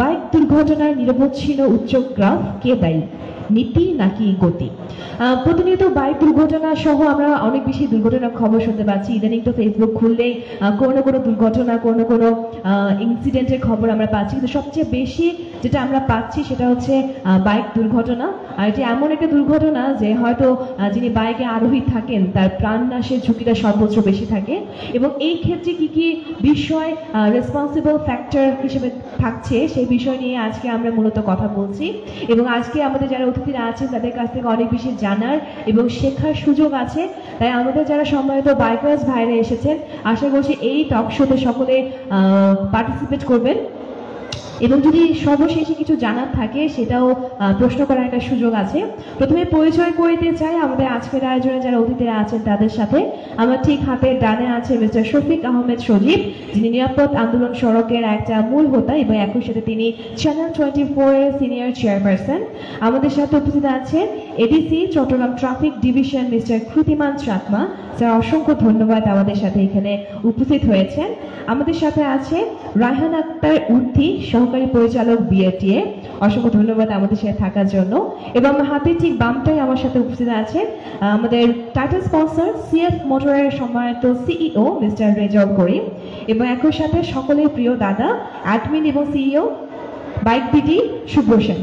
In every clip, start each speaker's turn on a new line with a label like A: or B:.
A: Bike দুর্ঘটনার নিরবচ্ছিন্ন উচ্চ graph কে দায়ী, নীতি নাকি গতি? প্রতিনিয়ত বাইক দুর্ঘটনা সহ আমরা অনেক বেশি দুর্ঘটনার খবর শুনতে পাচ্ছি। ইদানিং তো ফেসবুক খুললেই কোনো না কোনো দুর্ঘটনা, কোনো কোনো ইনসিডেন্টের খবর আমরা পাচ্ছি, কিন্তু সবচেয়ে বেশি যেটা আমরা পাচ্ছি সেটা হচ্ছে বাইক দুর্ঘটনা। আর এটি এমন একটা দুর্ঘটনা যে হয়তো যিনি বাইকে আরোহী থাকেন তার প্রাণনাশের ঝুঁকিটা সর্বোচ্চ বেশি থাকে, এবং এই ক্ষেত্রে কি কি বিষয় রেসপন্সিবল ফ্যাক্টর হিসেবে থাকছে সেই বিষয় নিয়ে আজকে আমরা মূলত কথা বলছি। এবং আজকে আমাদের যারা অতিথিরা আছেন তাদের কাছ থেকে অনেক বেশি জানার এবং শেখার সুযোগ আছে। তাই আমাদের যারা সম্মানিত বাইকার্স ভাইরা এসেছেন, আশা করছি এই টক শোতে সকলে পার্টিসিপেট করবেন, এবং যদি সর্বশেষে কিছু জানার থাকে সেটাও প্রশ্ন করার একটা সুযোগ আছে। প্রথমে পরিচয় করিতে চাই আমাদের আজকের আয়োজনে যারা অতিথিরা আছেন তাদের সাথে। আমার ঠিক হাতের ডানে আছে মিস্টার শফিক আহমেদ সজীব, যিনি নিরাপদ আন্দোলন সড়কের একটা মূল হোতা এবং একই সাথে তিনি চ্যানেল 24 এর সিনিয়র চেয়ারপারসন। আমাদের সাথে উপস্থিত আছেন ADC Chattogram traffic division mister Kritiman Chakma, sir অসংখ্য ধন্যবাদ আমাদের সাথে এখানে উপস্থিত হয়েছেন। আমাদের সাথে আছে রায়হান আক্তার উর্তি, সহকারী পরিচালক বিআরটিএ, অসংখ্য ধন্যবাদ আমাদের সাথে থাকার জন্য। এবং হাতে ঠিক বামটাই আমার সাথে উপস্থিত আছে আমাদের টাইটেল স্পন্সর সিএফ মোটরের সম্মানিত সিইও মিস্টার রেজাউল করিম, এবং একই সাথে সকলের প্রিয় দাদা অ্যাডমিন এবং সিইও বাইক বিডি শুভ্র সেন।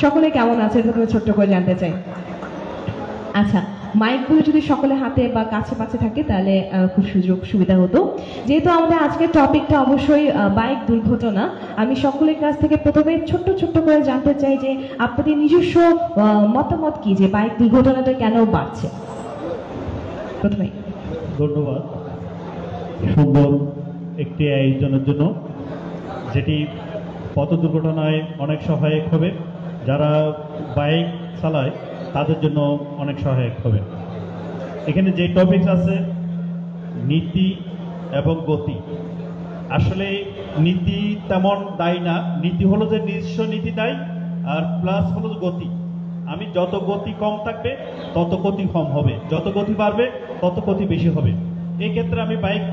A: সকলে কেমন আছে প্রথমে ছোট্ট করে জানতে চাই। আচ্ছা, মাইকগুলো যদি সকলে হাতে বা কাছে পাশে থাকে তাহলে খুব সুবিধা হতো। যেহেতু আমাদের আজকের টপিকটা অবশ্যই বাইক দুর্ঘটনা, আমি সকলের কাছ থেকে প্রথমে ছোট্ট করে জানতে চাই যে আপনাদের নিজস্ব মতামত কি যে বাইক দুর্ঘটনাটা কেন বাড়ছে। প্রথমে
B: ধন্যবাদ সুন্দর একটি আয়োজনের জন্য, যেটি পথ দুর্ঘটনায় অনেক সহায়ক হবে। যারা বাইক চালায় তাদের জন্য অনেক সহায়ক হবে। এখানে যে টপিক আছে নীতি এবং গতি, আসলে নীতি তেমন দায়ী না। নীতি হলো যে নিজস্ব নীতি দায়ী, আর প্লাস হলো গতি। আমি যত গতি কম থাকবে তত গতি কম হবে, যত গতি বাড়বে তত গতি বেশি হবে। এই ক্ষেত্রে আমি বাইক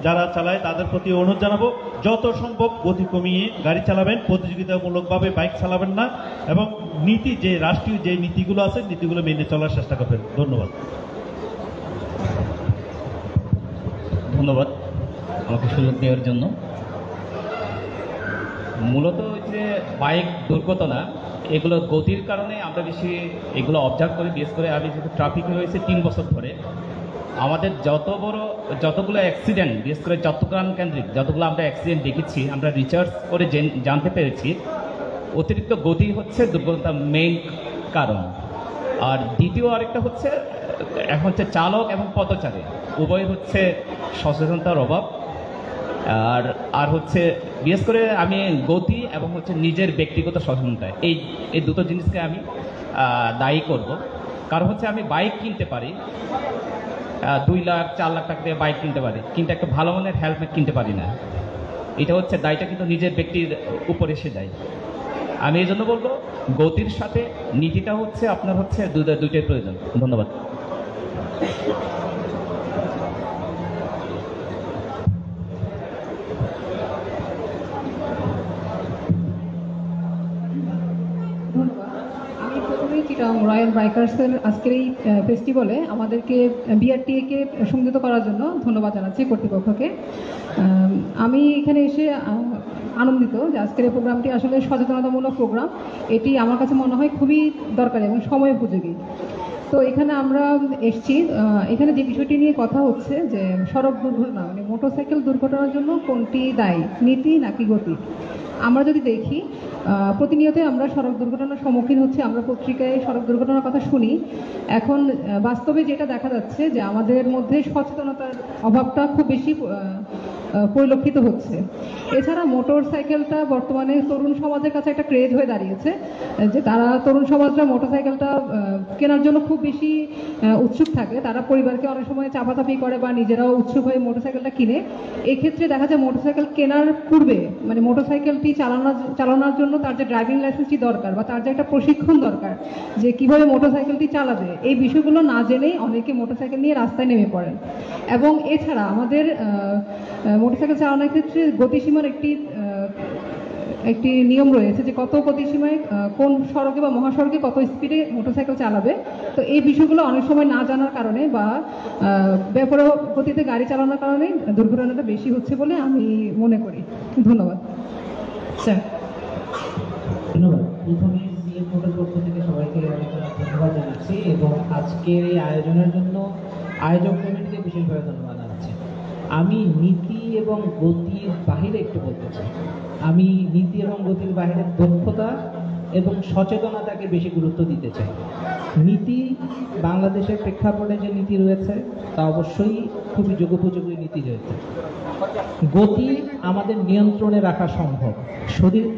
B: যারা চালায় তাদের প্রতি অনুরোধ জানাবো, যত সম্ভব গতি কমিয়ে গাড়ি চালাবেন, প্রতিযোগিতামূলকভাবে বাইক চালাবেন না, এবং নীতি যে রাষ্ট্রীয় যে নীতিগুলো আছে নীতিগুলো মেনে চলার চেষ্টা করবেন। ধন্যবাদ।
C: ধন্যবাদ আমাকে সুযোগ দেওয়ার জন্য। মূলত যে বাইক দুর্ঘটনা এগুলো গতির কারণে আমরা বেশি এগুলো অবজার্ভ করি। বিশেষ করে আমি যেহেতু ট্রাফিকে রয়েছে 3 বছর ধরে, আমাদের যতগুলো অ্যাক্সিডেন্ট, বিশেষ করে চট্টগ্রাম কেন্দ্রিক যতগুলো আমরা অ্যাক্সিডেন্ট দেখেছি, আমরা রিসার্চ করে জানতে পেরেছি অতিরিক্ত গতি হচ্ছে দুর্ঘটনার মেইন কারণ। আর দ্বিতীয় আরেকটা হচ্ছে এখন হচ্ছে চালক এবং পথচারী উভয় হচ্ছে সচেতনতার অভাব। আর হচ্ছে বিশেষ করে আমি গতি এবং হচ্ছে নিজের ব্যক্তিগত সচেতনতা, এই দুটো জিনিসকে আমি দায়ী করব। কারণ হচ্ছে আমি বাইক কিনতে পারি, 2 লাখ 4 লাখ টাকা দিয়ে বাইক কিনতে পারি, কিন্তু একটা ভালো মানের হেলমেট কিনতে পারি না। এটা হচ্ছে দায়টা কিন্তু নিজের ব্যক্তির উপর এসে যায়। আমি এই জন্য বলবো গতির সাথে নীতিটা হচ্ছে আপনার হচ্ছে দুইটাই প্রয়োজন। ধন্যবাদ।
D: রয়্যাল বাইকার্সের আজকের এই ফেস্টিভ্যালে আমাদেরকে বিআরটিএকে সংযুক্ত করার জন্য ধন্যবাদ জানাচ্ছি কর্তৃপক্ষকে। আমি এখানে এসে আনন্দিত যে আজকের এই প্রোগ্রামটি আসলে সচেতনতামূলক প্রোগ্রাম। এটি আমার কাছে মনে হয় খুবই দরকারি এবং সময় উপযোগী। তো এখানে আমরা এসছি, এখানে যে বিষয়টি নিয়ে কথা হচ্ছে যে সড়ক দুর্ঘটনা মানে মোটরসাইকেল দুর্ঘটনার জন্য কোনটি দায়ী, নীতি নাকি গতি। আমরা যদি দেখি প্রতিনিয়তই আমরা সড়ক দুর্ঘটনার সম্মুখীন হচ্ছে, আমরা পত্রিকায় সড়ক দুর্ঘটনার কথা শুনি। এখন বাস্তবে যেটা দেখা যাচ্ছে যে আমাদের মধ্যে সচেতনতার অভাবটা খুব বেশি পরিলক্ষিত হচ্ছে। এছাড়া মোটর সাইকেলটা বর্তমানে তরুণ সমাজের কাছে একটা ক্রেজ হয়ে দাঁড়িয়েছে, যে তারা তরুণ সমাজরা মোটর সাইকেলটা কেনার জন্য খুব বেশি উৎসুক থাকে। তারা পরিবারকে অনেক সময় চাপাচাপি করে বা নিজেরাও উৎসুক হয়ে মোটর সাইকেলটা কিনে। এক্ষেত্রে দেখা যায় মোটর সাইকেল কেনার পূর্বে মানে মোটর সাইকেলটি চালানোর জন্য তার যে ড্রাইভিং লাইসেন্সটি দরকার বা তার যে একটা প্রশিক্ষণ দরকার যে কিভাবে মোটর সাইকেলটি চালাবে, এই বিষয়গুলো না জেনেই অনেকে মোটর সাইকেল নিয়ে রাস্তায় নেমে পড়েন। এবং এছাড়া আমাদের মোটরসাইকেল চালানোর ক্ষেত্রে গতিসীমার একটি একটি নিয়ম রয়েছে যে কত গতিসীমায় কোন সড়কে বা মহাসড়কে কত স্পিডে মোটরসাইকেল চালাবে। তো এই বিষয়গুলো অনেক সময় না জানার কারণে বা বেপরোয়া গতিতে গাড়ি চালানোর কারণে দুর্ঘটনাটা বেশি হচ্ছে বলে আমি মনে করি। ধন্যবাদ
A: স্যার।
E: ধন্যবাদ। প্রথমে সিএম বোর্ডের পক্ষ থেকে সবাইকে অনেক ধন্যবাদ জানাচ্ছি এবং আজকের এই আয়োজনের জন্য আয়োজক কমিটিকে বিশেষভাবে ধন্যবাদ জানাচ্ছি। আমি নীতি এবং গতির বাহিরে একটু বলতে চাই। আমি নীতি এবং গতির বাহিরে দক্ষতা এবং সচেতনতাকে বেশি গুরুত্ব দিতে চাই। নীতি, বাংলাদেশের প্রেক্ষাপটে যে নীতি রয়েছে তা অবশ্যই খুবই যুগোপযোগী নীতি রয়েছে। গতি আমাদের নিয়ন্ত্রণে রাখা সম্ভব,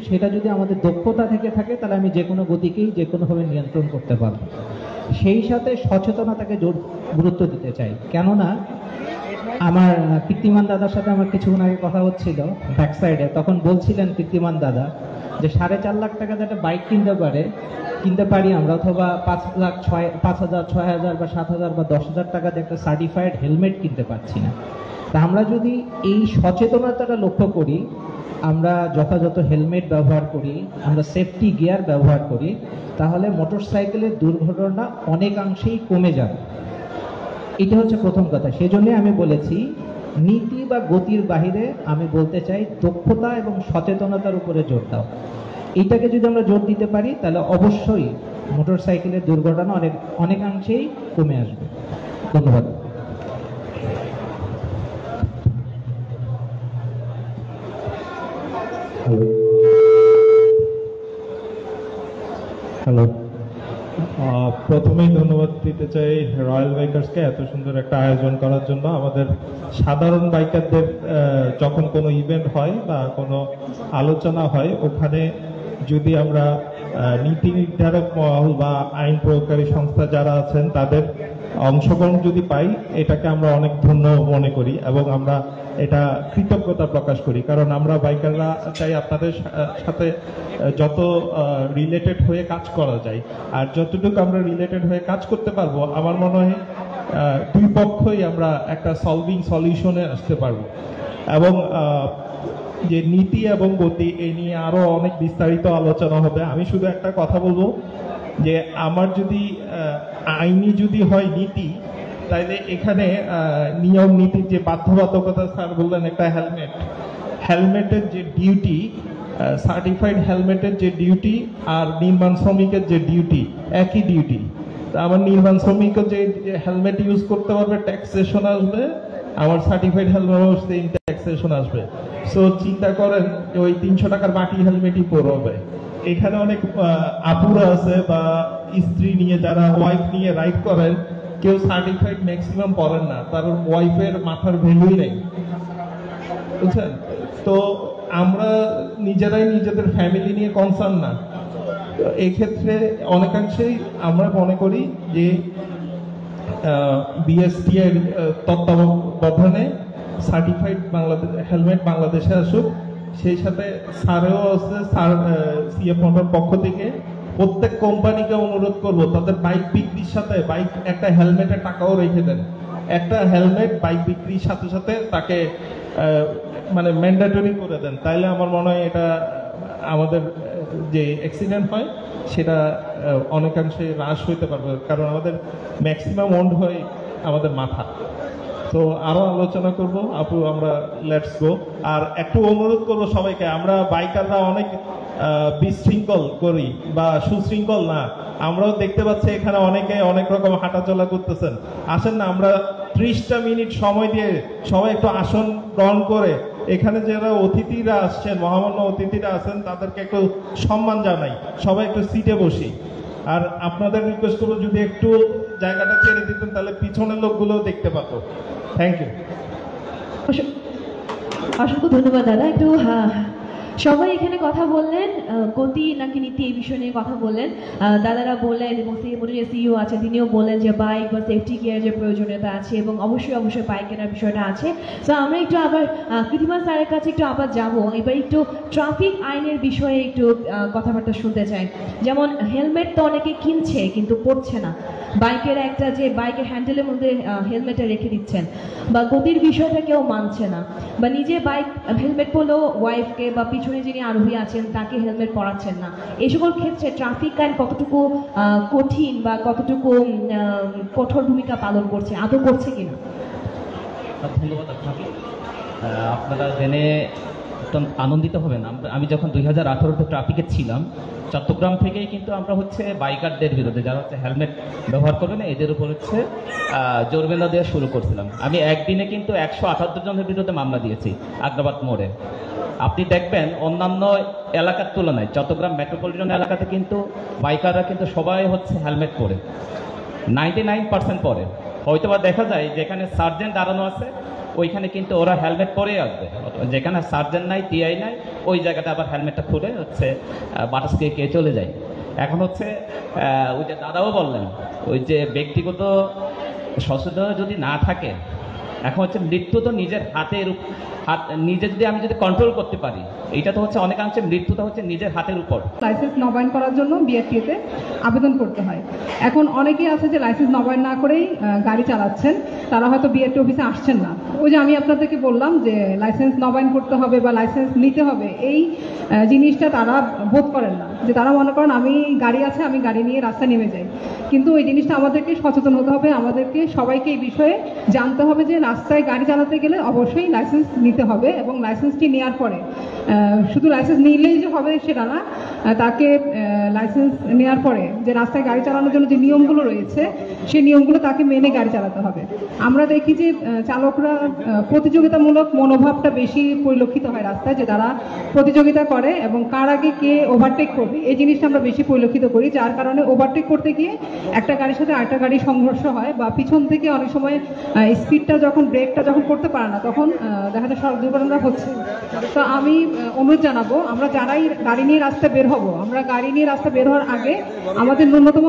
E: সেটা যদি আমাদের দক্ষতা থেকে থাকে তাহলে আমি যে কোনো গতিকেই যে কোনোভাবে নিয়ন্ত্রণ করতে পারব। সেই সাথে সচেতনতাকে গুরুত্ব দিতে চাই, কেননা আমার কীর্তিমান দাদার সাথে আমার কিছুক্ষণ আগে কথা হচ্ছিল ব্যাক সাইডে, তখন বলছিলেন কীর্তিমান দাদা যে 4.5 লাখ টাকা একটা বাইক কিনতে পারি আমরা, অথবা 5,000, 6,000 বা 7,000 বা 10,000 টাকাতে একটা সার্টিফাইড হেলমেট কিনতে পারছি না। তা আমরা যদি এই সচেতনতাটা লক্ষ্য করি, আমরা যথাযথ হেলমেট ব্যবহার করি, আমরা সেফটি গিয়ার ব্যবহার করি, তাহলে মোটরসাইকেলের দুর্ঘটনা অনেকাংশেই কমে যাবে। এটা হচ্ছে প্রথম কথা। সেজন্য আমি বলেছি নীতি বা গতির বাহিরে আমি বলতে চাই দক্ষতা এবং সচেতনতার উপরে জোর দাও। এইটাকে যদি আমরা জোর দিতে পারি তাহলে অবশ্যই মোটরসাইকেলের দুর্ঘটনা অনেকাংশেই কমে আসবে। ধন্যবাদ।
F: হ্যালো, প্রথমেই ধন্যবাদ দিতে চাই রয়্যাল বাইকার্সকে এত সুন্দর একটা আয়োজন করার জন্য। আমাদের সাধারণ বাইকারদের যখন কোনো ইভেন্ট হয় বা কোনো আলোচনা হয়, ওখানে যদি আমরা নীতি নির্ধারক মহল বা আইন প্রয়োগকারী সংস্থা যারা আছেন তাদের অংশগ্রহণ যদি পাই, এটাকে আমরা অনেক ধন্য মনে করি এবং আমরা এটা কৃতজ্ঞতা প্রকাশ করি। কারণ আমরা বাইকাররা চাই আপনাদের সাথে যত রিলেটেড হয়ে কাজ করা যায়, আর যতটুকু আমরা রিলেটেড হয়ে কাজ করতে পারবো আমার মনে হয় দুই পক্ষই আমরা একটা সলিউশনে আসতে পারবো। এবং যে নীতি এবং গতি এই নিয়ে আরো অনেক বিস্তারিত আলোচনা হবে। আমি শুধু একটা কথা বলবো যে আমার যদি আইনি যদি হয় নীতি, তাইলে এখানে নিয়ম নীতির যে বাধ্যবাধকতা স্যার বললেন, একটা হেলমেটের যে ডিউটি, সার্টিফাইড হেলমেটের যে ডিউটি আর নির্মাণ শ্রমিকের যে ডিউটি একই ডিউটি। তা আমার নির্মাণ শ্রমিকও যে হেলমেট ইউজ করতে পারবে, ট্যাক্সেশন আসবে, আমার সার্টিফাইড হেলমেট ট্যাক্সেশন আসবে। সো চিন্তা করেন যে ওই 300 টাকার বাটি হেলমেটই পরবে। এখানে অনেক আপুরা আছে বা স্ত্রী নিয়ে যারা ওয়াইফ নিয়ে রাইড করেন, কেউ সার্টিফাইড ম্যাক্সিমাম পড়েন না, তার ওয়াইফের মাথার ভ্যালুই নেই, বুঝছেন? তো আমরা নিজেরাই নিজেদের ফ্যামিলি নিয়ে কনসার্ন না। এক্ষেত্রে অনেকাংশেই আমরা মনে করি যে বিএসটিআই এর তত্ত্বাবধানে সার্টিফাইড হেলমেট বাংলাদেশে আসুক। সেই সাথে স্যারেও আছে, স্যার সিএম ফন্ডের পক্ষ থেকে প্রত্যেক কোম্পানিকে অনুরোধ করব তাদের বাইক বিক্রির সাথে বাইক একটা হেলমেটের টাকাও রেখে দেন। একটা হেলমেট বাইক বিক্রির সাথে সাথে তাকে মানে ম্যান্ডেটরি করে দেন, তাইলে আমার মনে হয় এটা আমাদের যে অ্যাক্সিডেন্ট হয় সেটা অনেকাংশে হ্রাস হইতে পারবে। কারণ আমাদের ম্যাক্সিমাম ওন্ড হয় আমাদের মাথা। তো আরো আলোচনা করব আপু, আমরা লেটস গো। আর একটু অনুরোধ করব সবাইকে, আমরা বাইকাররা অনেক বিশৃঙ্খল করি বা সুশৃঙ্খল না। আমরাও দেখতে পাচ্ছি এখানে অনেকে অনেক রকম হাঁটাচলা করতেছেন। আসেন না, আমরা 30টা মিনিট সময় দিয়ে সবাই একটু আসন গ্রহণ করে এখানে যারা অতিথিরা আসছেন, মহামান্য অতিথিরা আছেন, তাদেরকে একটু সম্মান জানাই, সবাই একটু সিটে বসি। আর আপনাদের রিকোয়েস্ট করবো যদি একটু জায়গাটা ছেড়ে দিতেন তাহলে পিছনের লোকগুলোও দেখতে পাত। Thank you.
A: অসংখ্য ধন্যবাদ দাদা। একটু সবাই এখানে কথা বললেন, গতি নাকি নীতি এই বিষয় নিয়ে কথা বললেন। দাদারা বললেন এবং সিইও আছে তিনিও বললেন যে বাইক বা সেফটি গিয়ার যে প্রয়োজনীয়তা আছে এবং অবশ্যই বাইক কেনার বিষয়টা আছে। তো আমরা একটু আবার কৃতিমান স্যারের কাছে একটু আবার যাবো। এবার একটু ট্রাফিক আইনের বিষয়ে একটু কথাবার্তা শুনতে চাই। যেমন হেলমেট তো অনেকে কিনছে কিন্তু পড়ছে না, বাইকের একটা যে বাইকের হ্যান্ডেলের মধ্যে হেলমেটটা রেখে দিচ্ছেন, বা গতির বিষয়টা কেউ মানছে না, বা নিজে বাইক হেলমেট পরলেও ওয়াইফকে বা পিছনে যিনি আরোহী আছেন তাকে হেলমেট পরাচ্ছেন না, এই সকল ক্ষেত্রে ট্রাফিক আইন কতটুকু কঠিন বা কতটুকু কঠোর ভূমিকা পালন করছে, আদৌ করছে কিনা?
C: ধন্যবাদ আপনাকে। আপনারা জেনে অত্যন্ত আনন্দিত হবেন, আমি যখন 2018-তে ট্রাফিকে ছিলাম, চট্টগ্রাম থেকেই কিন্তু আমরা হচ্ছে বাইকারদের বিরুদ্ধে যারা হচ্ছে হেলমেট ব্যবহার করবে না এদের উপর হচ্ছে জরিমানা দেওয়া শুরু করছিলাম। আমি একদিনে কিন্তু 178 জনের বিরুদ্ধে মামলা দিয়েছি আগ্রাবাদ মোড়ে। আপনি দেখবেন অন্যান্য এলাকার তুলনায় চট্টগ্রাম মেট্রোপলিটন এলাকাতে কিন্তু বাইকাররা কিন্তু সবাই হচ্ছে হেলমেট পরে, 99% পরে। হয়তোবা দেখা যায় যেখানে সার্জেন্ট দাঁড়ানো আছে ওইখানে কিন্তু ওরা হেলমেট পরেই আসবে, যেখানে সার্জেন্ট নাই, টিআই নাই, ওই জায়গাটা আবার হেলমেটটা খুলে হচ্ছে বাটাসকে কে চলে যায়। এখন হচ্ছে ওই যে দাদাও বললেন, ওই যে ব্যক্তিগত সচেতনতা যদি না থাকে, এখন হচ্ছে মৃত্যু তো নিজের নিজে যদি আমি যদি কন্ট্রোল করতে পারি, এটা তো হচ্ছে অনেকাংশে মৃত্যুটা হচ্ছে নিজের হাতের উপর।
D: লাইসেন্স নবায়ন করার জন্য বিআরটিএতে আবেদন করতে হয়। এখন অনেকেই আছে যে লাইসেন্স নবায়ন না করেই গাড়ি চালাচ্ছেন, তারা হয়তো বিআরটি অফিসে আসছেন না। ওই যে আমি আপনাদেরকে বললাম যে লাইসেন্স নবায়ন করতে হবে বা লাইসেন্স নিতে হবে, এই জিনিসটা তারা বোধ করেন না। যে তারা মনে করেন আমি গাড়ি আছে, আমি গাড়ি নিয়ে রাস্তায় নেমে যাই। কিন্তু এই জিনিসটা আমাদেরকে সচেতন হতে হবে, আমাদেরকে সবাইকে এই বিষয়ে জানতে হবে যে রাস্তায় গাড়ি চালাতে গেলে অবশ্যই লাইসেন্স নিতে হবে, এবং লাইসেন্সটি নেওয়ার পরে শুধু লাইসেন্স নিলেই যে হবে সেটা না, তাকে লাইসেন্স নেওয়ার পরে যে রাস্তায় গাড়ি চালানোর জন্য যে নিয়মগুলো রয়েছে সেই নিয়মগুলো তাকে মেনে গাড়ি চালাতে হবে। আমরা দেখি যে চালকরা প্রতিযোগিতামূলক মনোভাবটা বেশি পরিলক্ষিত হয় রাস্তায়, যে তারা প্রতিযোগিতা করে এবং কার আগে কে ওভারটেক করবে এই জিনিসটা আমরা বেশি পরিলক্ষিত করি, যার কারণে ওভারটেক করতে গিয়ে একটা গাড়ির সাথে আরেকটা গাড়ির সংঘর্ষ হয়, বা পিছন থেকে অনেক সময় স্পিডটা যখন ব্রেকটা যখন করতে পারে না তখন দেখা যায় সড়ক দুর্ঘটনা হচ্ছে। তো আমি অনুরোধ জানাবো, আমরা যারাই গাড়ি নিয়ে রাস্তায় বের হব, আমরা গাড়ি নিয়ে রাস্তায় বের হওয়ার আগে আমাদের ন্যূনতম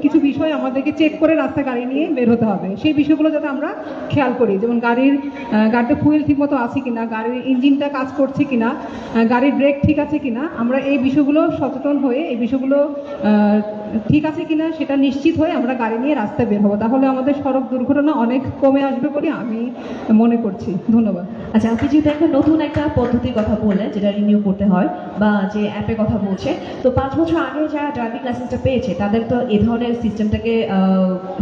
D: কিছু বিষয় আমাদেরকে চেক করে রাস্তায় গাড়ি নিয়ে বের হতে হবে। সেই বিষয়গুলো যাতে আমরা খেয়াল করি, যেমন গাড়িতে ফুয়েল ঠিকমতো আছে কিনা, গাড়ির ইঞ্জিনটা কাজ করছে কিনা, গাড়ির ব্রেক ঠিক আছে কিনা, আমরা এই বিষয়গুলো সচেতন হয়ে এই বিষয়গুলো ঠিক আছে কিনা সেটা নিশ্চিত হয়ে আমরা গাড়ি নিয়ে রাস্তায় বের হবো। তাহলে আমাদের সড়ক দুর্ঘটনা অনেক কমে আসবে বলে আমি মনে করছি। ধন্যবাদ।
A: আচ্ছা, আপনি যেহেতু একটা নতুন একটা পদ্ধতির কথা বললেন যেটা রিনিউ করতে হয় বা যে অ্যাপের কথা বলছে, তো 5 বছর আগে যারা ড্রাইভিং লাইসেন্সটা পেয়েছে তাদের তো এ ধরনের সিস্টেমটাকে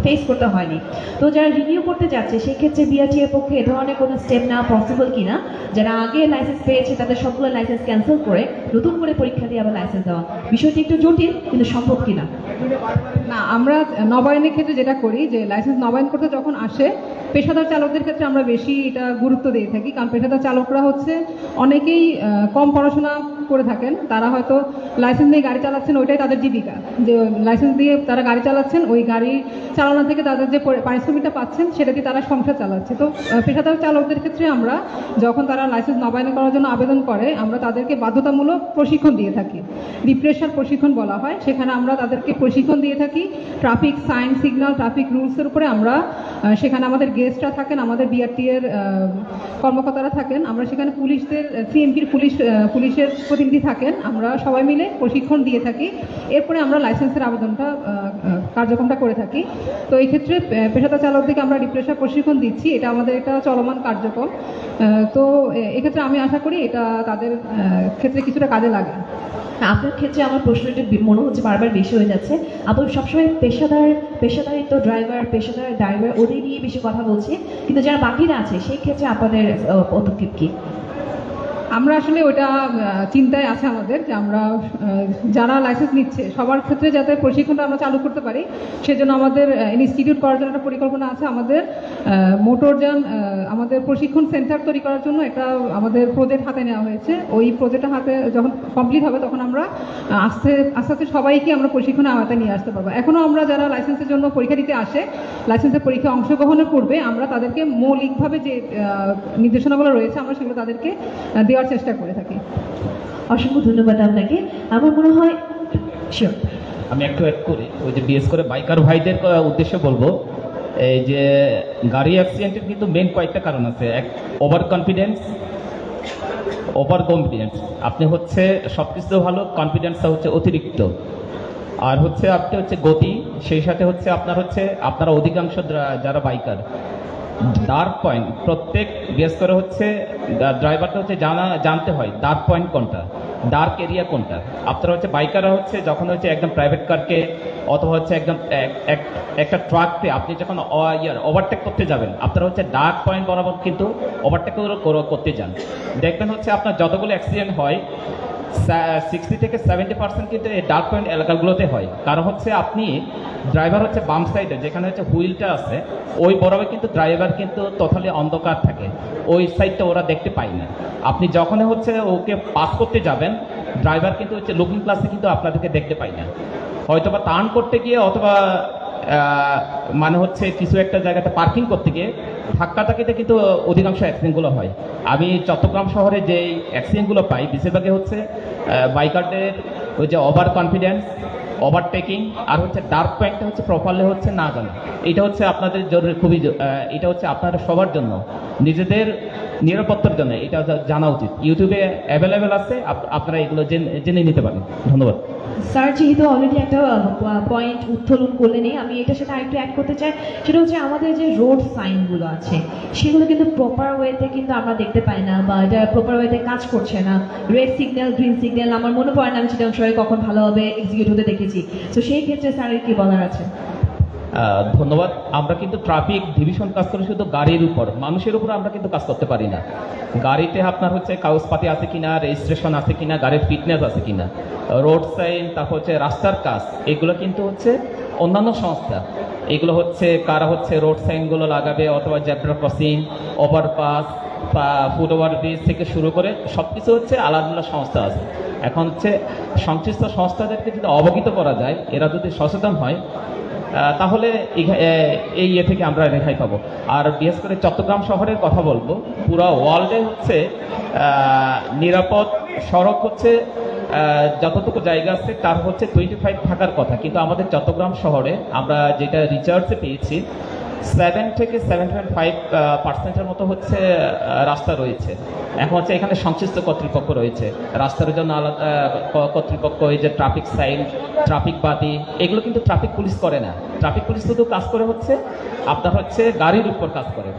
A: ফেস করতে হয়নি। তো যারা রিনিউ করতে যাচ্ছে সেই ক্ষেত্রে বিআরটি এর পক্ষে এ ধরনের কোনো স্টেপ নেওয়া পসিবল কিনা, যারা আগে লাইসেন্স পেয়েছে তাদের সবগুলো লাইসেন্স ক্যান্সেল করে নতুন করে পরীক্ষা দিয়ে আবার লাইসেন্স দেওয়া, বিষয়টি একটু জটিল কিন্তু সম্ভব কিনা?
D: না, আমরা নবায়নের ক্ষেত্রে যেটা করি যে লাইসেন্স নবায়ন করতে যখন আসে পেশাদার চালকদের ক্ষেত্রে আমরা বেশি এটা গুরুত্ব দিয়ে থাকি, কারণ পেশাদার চালকরা হচ্ছে অনেকেই কম পড়াশোনা করে থাকেন, তারা হয়তো লাইসেন্স নিয়ে গাড়ি চালাচ্ছেন, ওইটাই তাদের জীবিকা, যে লাইসেন্স দিয়ে তারা গাড়ি চালাচ্ছেন, ওই গাড়ি চালানো থেকে তাদের যে পারিশ্রমিকটা পাচ্ছেন সেটা দিয়ে তারা সংসার চালাচ্ছে। তো পেশাদার চালকদের ক্ষেত্রে আমরা যখন তারা লাইসেন্স নবায়ন করার জন্য আবেদন করে আমরা তাদেরকে বাধ্যতামূলক প্রশিক্ষণ দিয়ে থাকি, রিফ্রেশার প্রশিক্ষণ বলা হয়। সেখানে আমরা তাদেরকে প্রশিক্ষণ দিয়ে থাকি ট্রাফিক সাইন, সিগন্যাল, ট্রাফিক রুলসের উপরে। আমরা সেখানে আমাদের গেস্টরা থাকেন, আমাদের বিআরটি এর কর্মকর্তারা থাকেন, আমরা সেখানে পুলিশদের সিএমপির পুলিশের প্রতিনিধি থাকেন, আমরা সবাই মিলে প্রশিক্ষণ দিয়ে থাকি। এরপরে আমরা লাইসেন্সের আবেদনটা কার্যক্রমটা করে থাকি। তো এই ক্ষেত্রে পেশাদার চালকদেরকে আমরা রিফ্রেশার প্রশিক্ষণ দিচ্ছি, এটা আমাদের একটা চলমান কার্যক্রম। তো এক্ষেত্রে আমি আশা করি এটা তাদের ক্ষেত্রে কিছুটা কাজে লাগে।
A: আপনার ক্ষেত্রে আমার প্রশ্নটা মনে হচ্ছে বারবার বেশি হয়ে যাচ্ছে। আপনি সবসময় পেশাদারিত্ব ড্রাইভার ওদের নিয়ে বেশি কথা বলছে, কিন্তু যারা বাকিরা আছে সেই ক্ষেত্রে আপনাদের পদক্ষেপ কি?
D: আমরা আসলে ওটা চিন্তায় আছে আমাদের, যে আমরা যারা লাইসেন্স নিচ্ছে সবার ক্ষেত্রে যাতে প্রশিক্ষণটা আমরা চালু করতে পারি সেজন্য আমাদের ইনস্টিটিউট করার জন্য একটা পরিকল্পনা আছে। আমাদের মোটরযান আমাদের প্রশিক্ষণ সেন্টার তৈরি করার জন্য একটা আমাদের প্রজেক্ট হাতে নেওয়া হয়েছে। ওই প্রজেক্টটা হাতে যখন কমপ্লিট হবে তখন আমরা আস্তে আস্তে সবাইকে আমরা প্রশিক্ষণে আওতায় নিয়ে আসতে পারবো। এখনও আমরা যারা লাইসেন্সের জন্য পরীক্ষা দিতে আসে, লাইসেন্সের পরীক্ষায় অংশগ্রহণের পূর্বে আমরা তাদেরকে মৌলিকভাবে যে নির্দেশনাগুলো রয়েছে আমরা সেগুলো তাদেরকে দেওয়ার চেষ্টা করে থাকি।
A: অসংখ্য ধন্যবাদ আপনাকে। আমার মনে হয় শিওর
C: আমি একটু অ্যাড করি, ওই যে বিশেষ করে বাইকার ভাইদের উদ্দেশ্যে বলবো, এই যে গাড়ি অ্যাক্সিডেন্টের কিন্তু মেন কয়েকটা কারণ আছে। এক, ওভার কনফিডেন্স। আপনি হচ্ছে সব কিছু ভালো, কনফিডেন্সটা হচ্ছে অতিরিক্ত। আর হচ্ছে আপনি হচ্ছে গতি, সেই সাথে হচ্ছে আপনারা অধিকাংশ যারা বাইকার ডার্ক পয়েন্ট প্রত্যেক বিশেষ করে হচ্ছে ড্রাইভারটা হচ্ছে জানতে হয় ডার্ক পয়েন্ট কোনটা, ডার্ক এরিয়া কোনটা। আপনারা হচ্ছে বাইকাররা হচ্ছে যখন হচ্ছে একদম প্রাইভেট কারকে অথবা হচ্ছে একদম একটা ট্রাককে আপনি যখন ওভারটেক করতে যাবেন, আপনারা হচ্ছে ডার্ক পয়েন্ট বরাবর কিন্তু ওভারটেক করতে যান। দেখবেন হচ্ছে আপনার যতগুলো অ্যাক্সিডেন্ট হয় 60 থেকে 70% কিন্তু এই ডার্ক পয়েন্ট এলাকাগুলোতে হয়। কারণ হচ্ছে আপনি ড্রাইভার হচ্ছে বাম সাইডে যেখানে হচ্ছে হুইলটা আছে ওই বরাবর কিন্তু ড্রাইভার কিন্তু টোটালি অন্ধকার থাকে, ওই সাইডটা ওরা দেখতে পায় না। আপনি যখন হচ্ছে ওকে পাস করতে যাবেন ড্রাইভার কিন্তু হচ্ছে লুকিং গ্লাসে কিন্তু আপনাদেরকে দেখতে পায় না, হয়তোবা টার্ন করতে গিয়ে অথবা মানে হচ্ছে কিছু একটা জায়গাতে পার্কিং করতে গিয়ে ধাক্কাটাকিতে কিন্তু অধিকাংশ অ্যাক্সিডেন্টগুলো হয়। আমি চট্টগ্রাম শহরে যে অ্যাক্সিডেন্টগুলো পাই বেশিরভাগই হচ্ছে বাইকারদের ওই যে ওভার কনফিডেন্স, ওভারটেকিং আর হচ্ছে ডার্ক পয়েন্টটা হচ্ছে প্রপারলি হচ্ছে না জানা। এটা হচ্ছে আপনাদের জরুরি, খুবই এটা হচ্ছে আপনারা সবার জন্য নিজেদের নিরাপত্তার জন্য এটা জানা উচিত। ইউটিউবে অ্যাভেলেবেল আছে, আপনারা এগুলো জেনে নিতে পারেন। ধন্যবাদ।
A: স্যার যেহেতু অলরেডি একটা পয়েন্ট উত্তোলন করলেনই, আমি এটার সাথে আরেকটু অ্যাড করতে চাই। সেটা হচ্ছে আমাদের যে রোড সাইনগুলো আছে সেগুলো কিন্তু প্রপার ওয়েতে কিন্তু আমরা দেখতে পাই না, বা এটা প্রপার ওয়েতে কাজ করছে না। রেড সিগন্যাল, গ্রিন সিগন্যাল আমার মনে পড়ে না আমি চিটাং শহরে কখন ভালোভাবে এক্সিকিউট হতে দেখেছি। তো সেই ক্ষেত্রে স্যারের কি বলার আছে?
C: ধন্যবাদ। আমরা কিন্তু ট্রাফিক ডিভিশন কাজ করি শুধু গাড়ির উপর, মানুষের উপর আমরা কিন্তু কাজ করতে পারি না। গাড়িতে আপনার হচ্ছে কাগজপাতি আছে কিনা, রেজিস্ট্রেশন আছে কিনা, গাড়ির ফিটনেস আছে কিনা, রোড সাইন, তারপর হচ্ছে রাস্তার কাজ, এগুলো কিন্তু হচ্ছে অন্যান্য সংস্থা। এগুলো হচ্ছে কারা হচ্ছে রোড সাইনগুলো লাগাবে অথবা zebra crossing, overpass, foot overbridge থেকে শুরু করে সব কিছু হচ্ছে আলাদা আলাদা সংস্থা আছে। এখন হচ্ছে সংশ্লিষ্ট সংস্থাদেরকে যদি অবহিত করা যায়, এরা যদি সচেতন হয় তাহলে এই থেকে আমরা রেহাই পাবো। আর বিশেষ করে চট্টগ্রাম শহরের কথা বলবো, পুরো ওয়ার্ল্ডে হচ্ছে নিরাপদ সড়ক হচ্ছে যতটুকু জায়গা আছে তার হচ্ছে 25 থাকার কথা, কিন্তু আমাদের চট্টগ্রাম শহরে আমরা যেটা রিসার্চে পেয়েছি 7 থেকে 7.5% মতো হচ্ছে রাস্তা রয়েছে। এখন হচ্ছে এখানে সংশ্লিষ্ট কর্তৃপক্ষ রয়েছে, রাস্তার জন্য আলাদা কর্তৃপক্ষ, এই যে ট্রাফিক সাইন, ট্রাফিক বাতি, এগুলো কিন্তু ট্রাফিক পুলিশ করে না। ট্রাফিক পুলিশ শুধু কাজ করে হচ্ছে আপনার হচ্ছে গাড়ির উপর কাজ করে।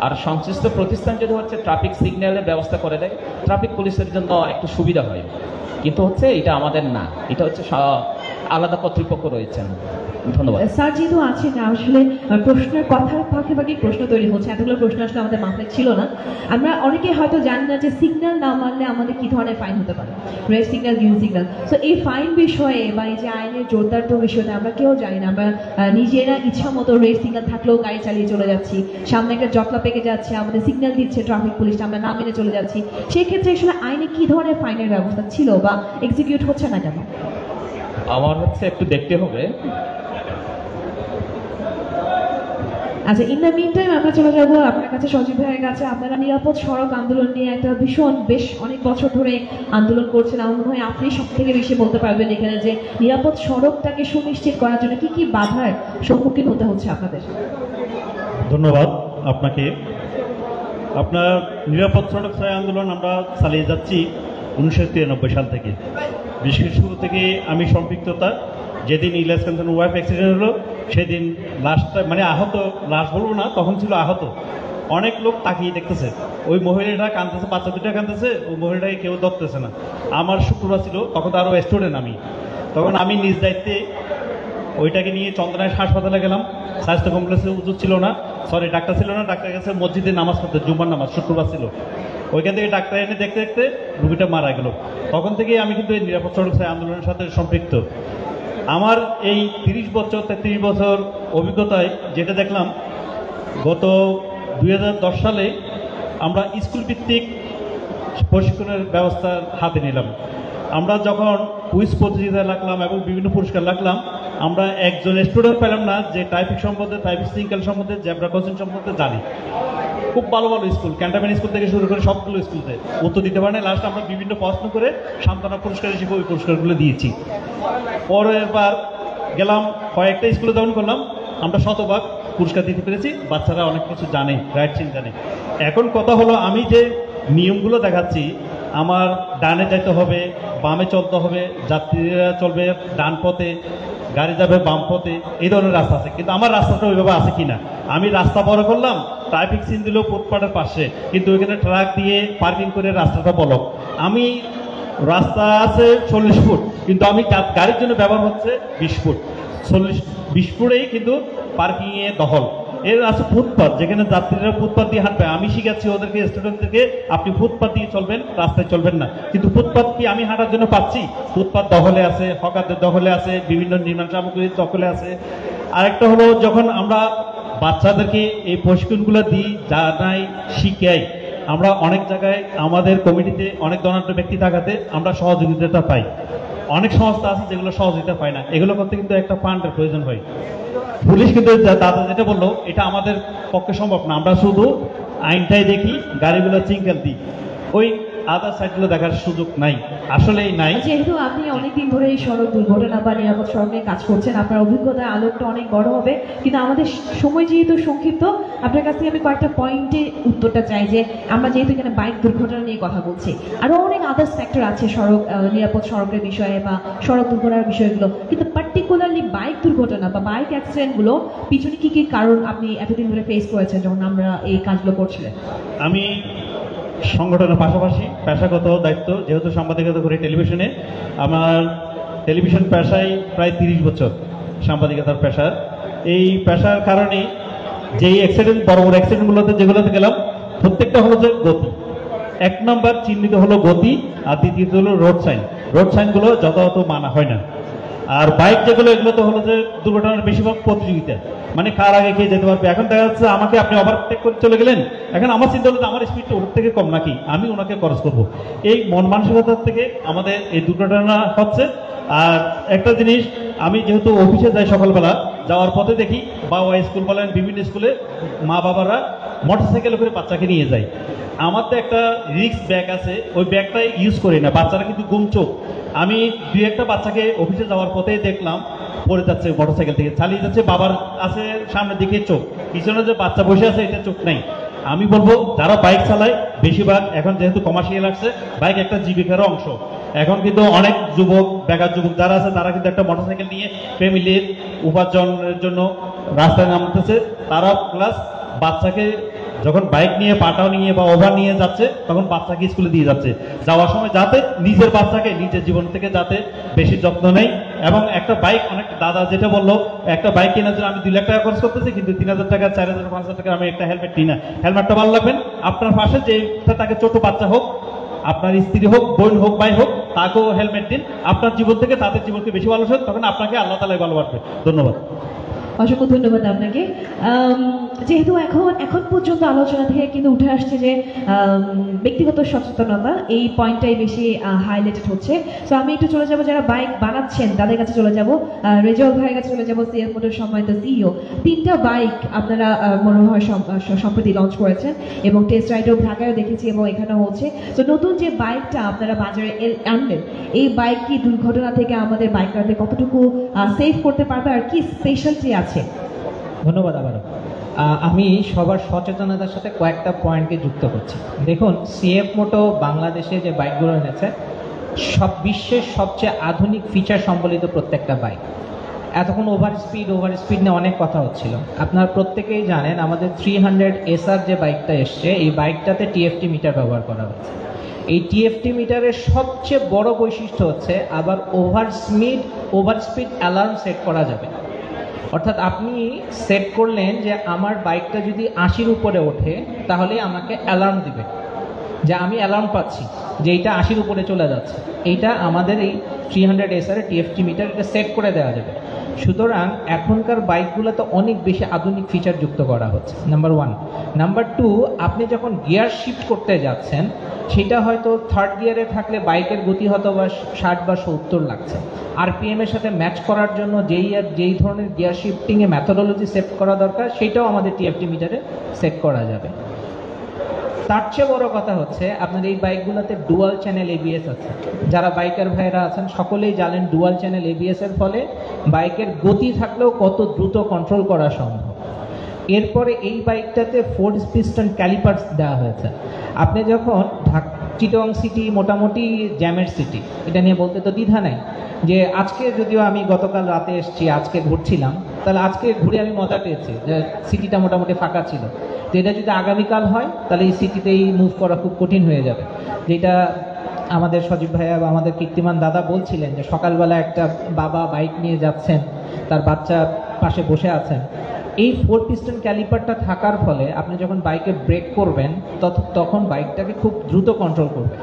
C: আর সংশ্লিষ্ট প্রতিষ্ঠান যদি হচ্ছে ট্রাফিক সিগন্যালের ব্যবস্থা করে দেয়, ট্রাফিক পুলিশের জন্য একটু সুবিধা হয়। কিন্তু হচ্ছে এটা আমাদের না, এটা হচ্ছে আলাদা কর্তৃপক্ষ রয়েছেন। ধন্যবাদ।
A: স্যার যেহেতু আছেন, আসলে প্রশ্নের কথার ফাঁকে ফাঁকে প্রশ্ন তৈরি হচ্ছে, এতগুলো প্রশ্ন আসলে আমাদের মাথায় ছিল না। আমরা অনেকে হয়তো জানি না যে সিগন্যাল না মানলে আমাদের কি ধরনের ফাইন হতে পারে, রেড সিগন্যাল, গ্রিন সিগন্যাল। তো এই ফাইন বিষয়ে বা এই যে আইনের জোরদার বিষয়টা আমরা কেউ জানি না। আমরা নিজেরা ইচ্ছা মতো রেড সিগন্যাল থাকলেও গাড়ি চালিয়ে চলে যাচ্ছি, সামনে একটা জটলা পেকে যাচ্ছে, আমাদের সিগন্যাল দিচ্ছে ট্রাফিক পুলিশ, আমরা না মেনে চলে যাচ্ছি। সেক্ষেত্রে আসলে আইনে কি ধরনের ফাইনের ব্যবস্থা ছিল বা এক্সিকিউট হচ্ছে না কেন?
C: আমার হচ্ছে একটু দেখতে হবে।
A: আচ্ছা, ইন দ্য মিন টাইম আমরা চলে যাবো আপনার কাছে, সজীব ভাইয়ের কাছে। আপনারা নিরাপদ সড়ক আন্দোলন নিয়ে একটা বেশ অনেক বছর ধরে আন্দোলন করছেন। আমার মনে হয় আপনি সব থেকে বেশি বলতে পারবেন এখানে যে নিরাপদ সড়কটাকে সুনিশ্চিত করার জন্য কি কি বাধার সম্মুখীন হতে হচ্ছে আপনাদের।
B: ধন্যবাদ আপনাকে। আপনার নিরাপদ সড়ক ছায়া আন্দোলন আমরা চালিয়ে যাচ্ছি 1993 সাল থেকে। বিশেষ শুরু থেকে আমি সম্পৃক্ততা, যেদিন ইলিয়াস কাঞ্চন ওয়াইফ অ্যাক্সিডেন্ট হলো সেদিন লাশটা মানে আহত, লাশ বলবো না, তখন ছিল আহত, অনেক লোক তাকিয়ে দেখতেছে, ওই মহিলাটা কাঁদতেছে, বাচ্চা দুটা কাঁদতেছে, ওই মহিলাটাকে কেউ ধরতেছে না। আমার শুক্রবার ছিল, তখন তো আরও স্টুডেন্ট আমি, তখন আমি নিজ দায়িত্বে ওইটাকে নিয়ে চন্দনায় হাসপাতালে গেলাম। স্বাস্থ্য কমপ্লেক্সে উজুর ছিল না, সরি ডাক্তার ছিল না, ডাক্তার কাছে মসজিদে নামাজ পড়তে, জুম্মার নামাজ, শুক্রবার ছিল। ওইখান থেকে ডাক্তার এনে দেখতে দেখতে রুগীটা মারা গেল। তখন থেকেই আমি কিন্তু এই নিরাপদ সড়ক ছায়া আন্দোলনের সাথে সম্পৃক্ত। আমার এই 30 বছর 33 বছর অভিজ্ঞতায় যেটা দেখলাম, গত 2010 সালে আমরা স্কুল ভিত্তিক প্রশিক্ষণের ব্যবস্থা হাতে নিলাম। আমরা যখন কুইজ প্রতিযোগিতা লাগলাম এবং বিভিন্ন পুরস্কার লাগলাম, আমরা একজন স্টুডেন্ট পেলাম না যে ট্রাফিক সম্বন্ধে, ট্রাফিক শৃঙ্খলা সম্বন্ধে, জেব্রা ক্রসিং সম্বন্ধে জানি। খুব ভালো ভালো স্কুল, ক্যান্টনমেন্ট স্কুল থেকে শুরু করে সবগুলো স্কুলতে উত্তর দিতে পারে না। লাস্ট আমরা বিভিন্ন প্রশ্ন করে সান্ত্বনা পুরস্কার হিসেবে ওই পুরস্কারগুলো দিয়েছি। পরের বার গেলাম কয়েকটা স্কুলে যখন করলাম, আমরা শতভাগ পুরস্কার দিতে পেরেছি। বাচ্চারা অনেক কিছু জানে, রাইট চিন জানে। এখন কথা হলো, আমি যে নিয়মগুলো দেখাচ্ছি, আমার ডানে যেতে হবে, বামে চলতে হবে, যাত্রীরা চলবে ডান পথে, গাড়ি যাবে বাম পথে, এই ধরনের রাস্তা আছে। কিন্তু আমার রাস্তাটা ওইভাবে আছে কিনা, আমি রাস্তা বড় করলাম, ট্রাফিক সিন দিল ফুটপাথের পাশে, কিন্তু ওইখানে ট্রাক দিয়ে পার্কিং করে রাস্তাটা ব্লক। আমি রাস্তা আছে 40 ফুট, কিন্তু আমি গাড়ির জন্য ব্যবহার হচ্ছে 20 ফুট, 20 ফুটেই কিন্তু পার্কিংয়ে দখল। এর আছে ফুটপাথ, যেখানে যাত্রীরা ফুটপাথ দিয়ে হাঁটবে। আমি শিখাচ্ছি ওদেরকে, স্টুডেন্টদেরকে, আপনি ফুটপাথ দিয়ে চলবেন, রাস্তায় চলবেন না। কিন্তু ফুটপাথ কি আমি হাঁটার জন্য পাচ্ছি? ফুটপাথ দখলে আছে, হকারদের দখলে আছে, বিভিন্ন নির্মাণ সামগ্রীর দখলে আছে। আরেকটা হলো, যখন আমরা বাচ্চাদেরকে এই প্রশিক্ষণগুলো দিই, জানাই, শিখাই, আমরা অনেক জায়গায় আমাদের কমিটিতে অনেক ধনাঢ্য ব্যক্তি থাকাতে আমরা সহযোগিতা পাই। অনেক সংস্থা আছে যেগুলো সহযোগিতা পায় না, এগুলো করতে কিন্তু একটা ফান্ডের প্রয়োজন হয়। পুলিশ কিন্তু দাদা যেটা বললো, এটা আমাদের পক্ষে সম্ভব না। আমরা শুধু আইনটাই দেখি, গাড়িগুলো সিঙ্গেল দিই, ওই আদার সাইডগুলো দেখার সুযোগ নাই, আসলেই নাই।
A: যেহেতু আপনি অনেকদিন ধরে এই সড়ক দুর্ঘটনা বা নিরাপদ সড়ক নিয়ে কাজ করছেন, আপনার অভিজ্ঞতার আলোকটা অনেক বড় হবে, কিন্তু আমাদের সময় যেহেতু সংক্ষিপ্ত, আপনার কাছ থেকে আমি কয়েকটা পয়েন্টে উত্তরটা চাই। যে আমরা যেহেতু এখানে বাইক দুর্ঘটনা নিয়ে কথা বলছি, আরও অনেক আদার সেক্টর আছে সড়ক নিরাপদ সড়কের বিষয়ে বা সড়ক দুর্ঘটনার বিষয়গুলো, কিন্তু পার্টিকুলারলি বাইক দুর্ঘটনা বা বাইক অ্যাক্সিডেন্টগুলো পিছনে কি কি কারণ আপনি এতদিন ধরে ফেস করেছেন যখন আমরা এই কাজগুলো করছিলেন?
B: আমি সংগঠনের পাশাপাশি পেশাগত দায়িত্ব, যেহেতু সাংবাদিকতা করি টেলিভিশনে, আমার টেলিভিশন পেশায় প্রায় 30 বছর সাংবাদিকতার পেশা। এই পেশার কারণে যেই অ্যাক্সিডেন্ট, বড় বড় অ্যাক্সিডেন্টগুলোতে যেগুলোতে গেলাম, প্রত্যেকটা হলো যে গতি। 1 নম্বর চিহ্নিত হলো গতি, আর দ্বিতীয়ত হলো রোড সাইন। রোড সাইনগুলো যথাযথ মানা হয় না। আর বাইক যেগুলো, এগুলো তো হলো যে দুর্ঘটনার বেশিরভাগ প্রতিযোগিতা, মানে কার আগে কে যেতে পারবে। এখন দেখা যাচ্ছে আমাকে আপনি ওভারটেক করে চলে গেলেন, এখন আমার চিন্তা হলো আমার স্পিডটা ওর থেকে কম নাকি, আমি ওনাকে ক্রস করবো। এই মন মানসিকতার থেকে আমাদের এই দুর্ঘটনা হচ্ছে। আর একটা জিনিস, আমি যেহেতু অফিসে যাই সকালবেলা, যাওয়ার পথে দেখি বাবা স্কুল বলেন, বিভিন্ন স্কুলে মা বাবারা মোটরসাইকেলে করে বাচ্চাকে নিয়ে যায়। আমার তো একটা রিক্স ব্যাগ আছে, ওই ব্যাগটাই ইউজ করি না, বাচ্চারা কিন্তু গুমচোখ। আমি 2-1টা বাচ্চাকে অফিসে যাওয়ার পথে দেখলাম পড়ে যাচ্ছে, মোটরসাইকেল থেকে চালিয়ে যাচ্ছে, বাবার আছে সামনের দিকে চোখ, পিছনে যে বাচ্চা বসে আছে এটা চোখ নাই। আমি বলবো যারা বাইক চালায়, বেশিরভাগ এখন যেহেতু কমার্শিয়াল আসছে, বাইক একটা জীবিকার অংশ। এখন কিন্তু অনেক যুবক, বেকার যুবক যারা আছে, তারা কিন্তু একটা মোটরসাইকেল নিয়ে ফ্যামিলির উপার্জনের জন্য রাস্তায় নামতেছে। তারা প্লাস বাচ্চাকে যখন বাইক নিয়ে, পাটাও নিয়ে বা ওভার নিয়ে যাচ্ছে, তখন বাচ্চাকে স্কুলে দিয়ে যাচ্ছে। যাওয়ার সময় যাতে নিজের বাচ্চাকে নিজের জীবন থেকে যাতে বেশি যত্ন নেই। এবং একটা বাইক, অনেক দাদা যেটা বললো, একটা বাইক কেনার জন্য আমি 2 লাখ টাকা খরচ করতেছি, কিন্তু 3000 টাকা, 4000, 5000 টাকা আমি একটা হেলমেট কিনা। হেলমেটটা ভালো লাগবেন, আপনার পাশে যে তাকে ছোট বাচ্চা হোক, আপনার স্ত্রী হোক, বোন হোক, ভাই হোক, তাকেও হেলমেট দিন। আপনার জীবন থেকে তাদের জীবনকে বেশি ভালোবাসেন, তখন আপনাকে আল্লাহ তাআলাই ভালোবাসবে। ধন্যবাদ।
A: অসংখ্য ধন্যবাদ আপনাকে। যেহেতু এখন পর্যন্ত আলোচনা থেকে কিন্তু উঠে আসছে যে ব্যক্তিগত সচেতনতা, এই পয়েন্টটাই বেশি হাইলাইটেড হচ্ছে। তো আমি একটু চলে যাব যারা বাইক বানাচ্ছেন তাদের কাছে চলে যাব, রেজাউল ভাইয়ের কাছে চলে যাব, সিএফ মোটর সম্মানিত সিইও। 3টা বাইক আপনারা মনে হয় সম্প্রতি লঞ্চ করেছেন এবং টেস্ট রাইডও ঢাকায়ও দেখেছি এবং এখানেও হচ্ছে। তো নতুন যে বাইকটা আপনারা বাজারে আনলেন, এই বাইক কি দুর্ঘটনা থেকে আমাদের বাইকারদের কতটুকু সেভ করতে পারবে, আর কি স্পেশালিটি আছে?
E: ধন্যবাদ আবারও। আমি সবার সচেতনতার সাথে কয়েকটা পয়েন্টকে যুক্ত করছি। দেখুন, সিএফ মোটো বাংলাদেশে যে বাইকগুলো এনেছে, বিশ্বের সবচেয়ে আধুনিক ফিচার সম্বলিত প্রত্যেকটা বাইক। এতক্ষণ ওভার স্পিড নিয়ে অনেক কথা হচ্ছিল। আপনারা প্রত্যেকেই জানেন আমাদের 300 SR যে বাইকটা এসছে, এই বাইকটাতে টিএফটি মিটার ব্যবহার করা হচ্ছে। এই টিএফটি মিটারের সবচেয়ে বড় বৈশিষ্ট্য হচ্ছে আবার ওভার স্পিড অ্যালার্ম সেট করা যাবে। অর্থাৎ আপনি সেট করলেন যে আমার বাইকটা যদি 80-র উপরে ওঠে, তাহলে আমাকে অ্যালার্ম দিবে যে আমি অ্যালার্ম পাচ্ছি যে এইটা 80-র উপরে চলে যাচ্ছে। এইটা আমাদের এই 300 SR টিএফটি মিটার, এটা সেট করে দেওয়া যাবে। সুতরাং এখনকার বাইকগুলোতে অনেক বেশি আধুনিক ফিচার যুক্ত করা হচ্ছে, নাম্বার 1। নাম্বার 2, আপনি যখন গিয়ার শিফট করতে যাচ্ছেন, সেটা হয়তো 3rd গিয়ারে থাকলে বাইকের গতি হয়তো বা 60 বা 70 লাগছে। আরপিএমের সাথে ম্যাচ করার জন্য যেই ধরনের গিয়ার শিফটিংয়ে ম্যাথোডোলজি সেট করা দরকার, সেটাও আমাদের টিএফটি মিটারে সেট করা যাবে। তার চেয়ে বড় কথা হচ্ছে আপনার এই বাইকগুলোতে ডুয়াল চ্যানেল এবিএস আছে। যারা বাইকার ভাইরা আছেন সকলেই জানেন ডুয়াল চ্যানেল এবিএস এর ফলে বাইকের গতি থাকলেও কত দ্রুত কন্ট্রোল করা সম্ভব। এরপরে এই বাইকটাতে 4 পিস্টন ক্যালিপার্স দেওয়া হয়েছে। আপনি যখন চিটং সিটি মোটামুটি জ্যামের সিটি, এটা নিয়ে বলতে তো দ্বিধা নাই যে আজকে, যদিও আমি গতকাল রাতে এসেছি, আজকে ঘুরছিলাম, তাহলে আজকে ঘুরে আমি মজা পেয়েছি যে সিটিটা মোটামুটি ফাঁকা ছিল। তো এটা যদি আগামীকাল হয় তাহলে এই সিটিতেই মুভ করা খুব কঠিন হয়ে যাবে। যেটা আমাদের সজীব ভাইয়া বা আমাদের কীর্তিমান দাদা বলছিলেন যে সকালবেলা একটা বাবা বাইক নিয়ে যাচ্ছেন, তার বাচ্চা পাশে বসে আছেন, এই 4 পিস্টন ক্যালিপারটা থাকার ফলে আপনি যখন বাইকে ব্রেক করবেন তখন বাইকটাকে খুব দ্রুত কন্ট্রোল করবে।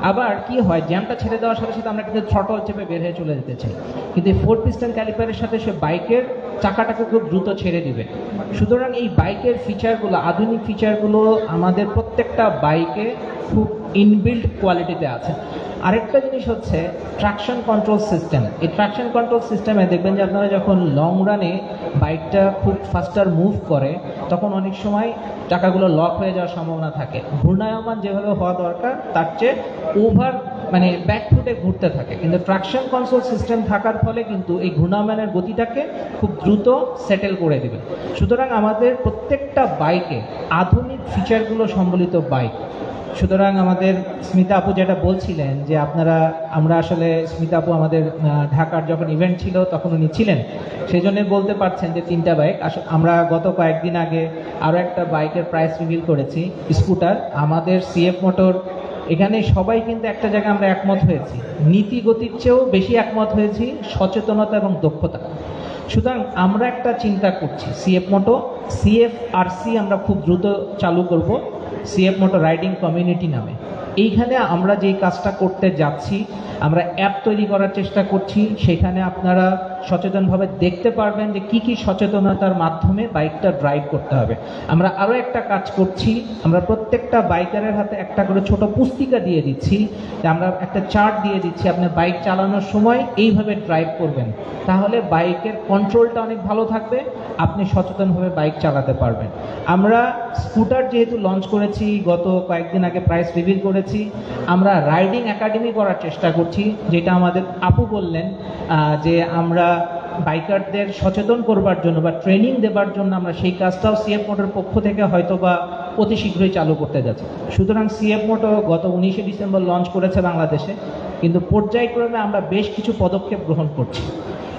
E: আবার কি হয়, জ্যামটা ছেড়ে দেওয়ার সাথে সাথে আমরা কিন্তু থ্রটল চেপে বের হয়ে চলে যেতে চাই, কিন্তু এই 4 পিস্টন ক্যালিপারের সাথে সে বাইকের চাকাটাকে খুব দ্রুত ছেড়ে দিবে। সুতরাং এই বাইকের ফিচারগুলো, আধুনিক ফিচারগুলো আমাদের প্রত্যেকটা বাইকে খুব ইনবিল্ট কোয়ালিটিতে আছে। আরেকটা জিনিস হচ্ছে ট্রাকশন কন্ট্রোল সিস্টেম। এই ট্রাকশন কন্ট্রোল সিস্টেমে দেখবেন যে আপনারা যখন লং রানে বাইকটা খুব ফাস্টার মুভ করে তখন অনেক সময় চাকাগুলো লক হয়ে যাওয়ার সম্ভাবনা থাকে। ঘূর্ণায়মান যেভাবে হওয়া দরকার তার চেয়ে ওভার মানে ব্যাকফুটে ঘুরতে থাকে, কিন্তু ট্রাকশন কন্ট্রোল সিস্টেম থাকার ফলে কিন্তু এই ঘূর্ণায়মানের গতিটাকে খুব দ্রুত সেটেল করে দেবে। সুতরাং আমাদের প্রত্যেকটা বাইকে আধুনিক ফিচারগুলো সম্বলিত বাইক। সুতরাং আমাদের স্মিতা আপু যেটা বলছিলেন যে আমরা আসলে স্মিতা আপু আমাদের ঢাকার যখন ইভেন্ট ছিল তখন উনি ছিলেন, সেই জন্য বলতে পারছেন যে 3টা বাইক। আমরা গত কয়েকদিন আগে আরও একটা বাইকের প্রাইস রিভিল করেছি, স্কুটার। আমাদের সিএফ মোটর, এখানে সবাই কিন্তু একটা জায়গায় আমরা একমত হয়েছি, নীতি গতির চেয়েও বেশি একমত হয়েছি সচেতনতা এবং দক্ষতা। সুতরাং আমরা একটা চিন্তা করছি, CF-RC আমরা খুব দ্রুত চালু করব, CF মোটো রাইডিং কমিউনিটি নামে। এইখানে আমরা যেই কাজটা করতে যাচ্ছি, আমরা অ্যাপ তৈরি করার চেষ্টা করছি, সেখানে আপনারা সচেতনভাবে দেখতে পারবেন যে কি কি সচেতনতার মাধ্যমে বাইকটা ড্রাইভ করতে হবে। আমরা আরও একটা কাজ করছি, আমরা প্রত্যেকটা বাইকারের হাতে একটা করে ছোট পুস্তিকা দিয়ে দিচ্ছি, যে আমরা একটা চার্ট দিয়ে দিচ্ছি, আপনার বাইক চালানোর সময় এইভাবে ড্রাইভ করবেন, তাহলে বাইকের কন্ট্রোলটা অনেক ভালো থাকবে, আপনি সচেতনভাবে বাইক চালাতে পারবেন। আমরা স্কুটার যেহেতু লঞ্চ করেছি, গত কয়েকদিন আগে প্রাইস রিভিল করেছি, আমরা রাইডিং একাডেমি করার চেষ্টা করছি, যেটা আমাদের আপু বললেন যে আমরা বাইকারদের সচেতন করবার জন্য বা ট্রেনিং দেবার জন্য আমরা সেই কাজটাও সিএফ মোটর পক্ষ থেকে হয়তো বা অতি শীঘ্রই চালু করতে যাচ্ছি। সুতরাং সিএফ মোটর গত 19শে ডিসেম্বর লঞ্চ করেছে বাংলাদেশে, কিন্তু পর্যায়ক্রমে আমরা বেশ কিছু পদক্ষেপ গ্রহণ করছি।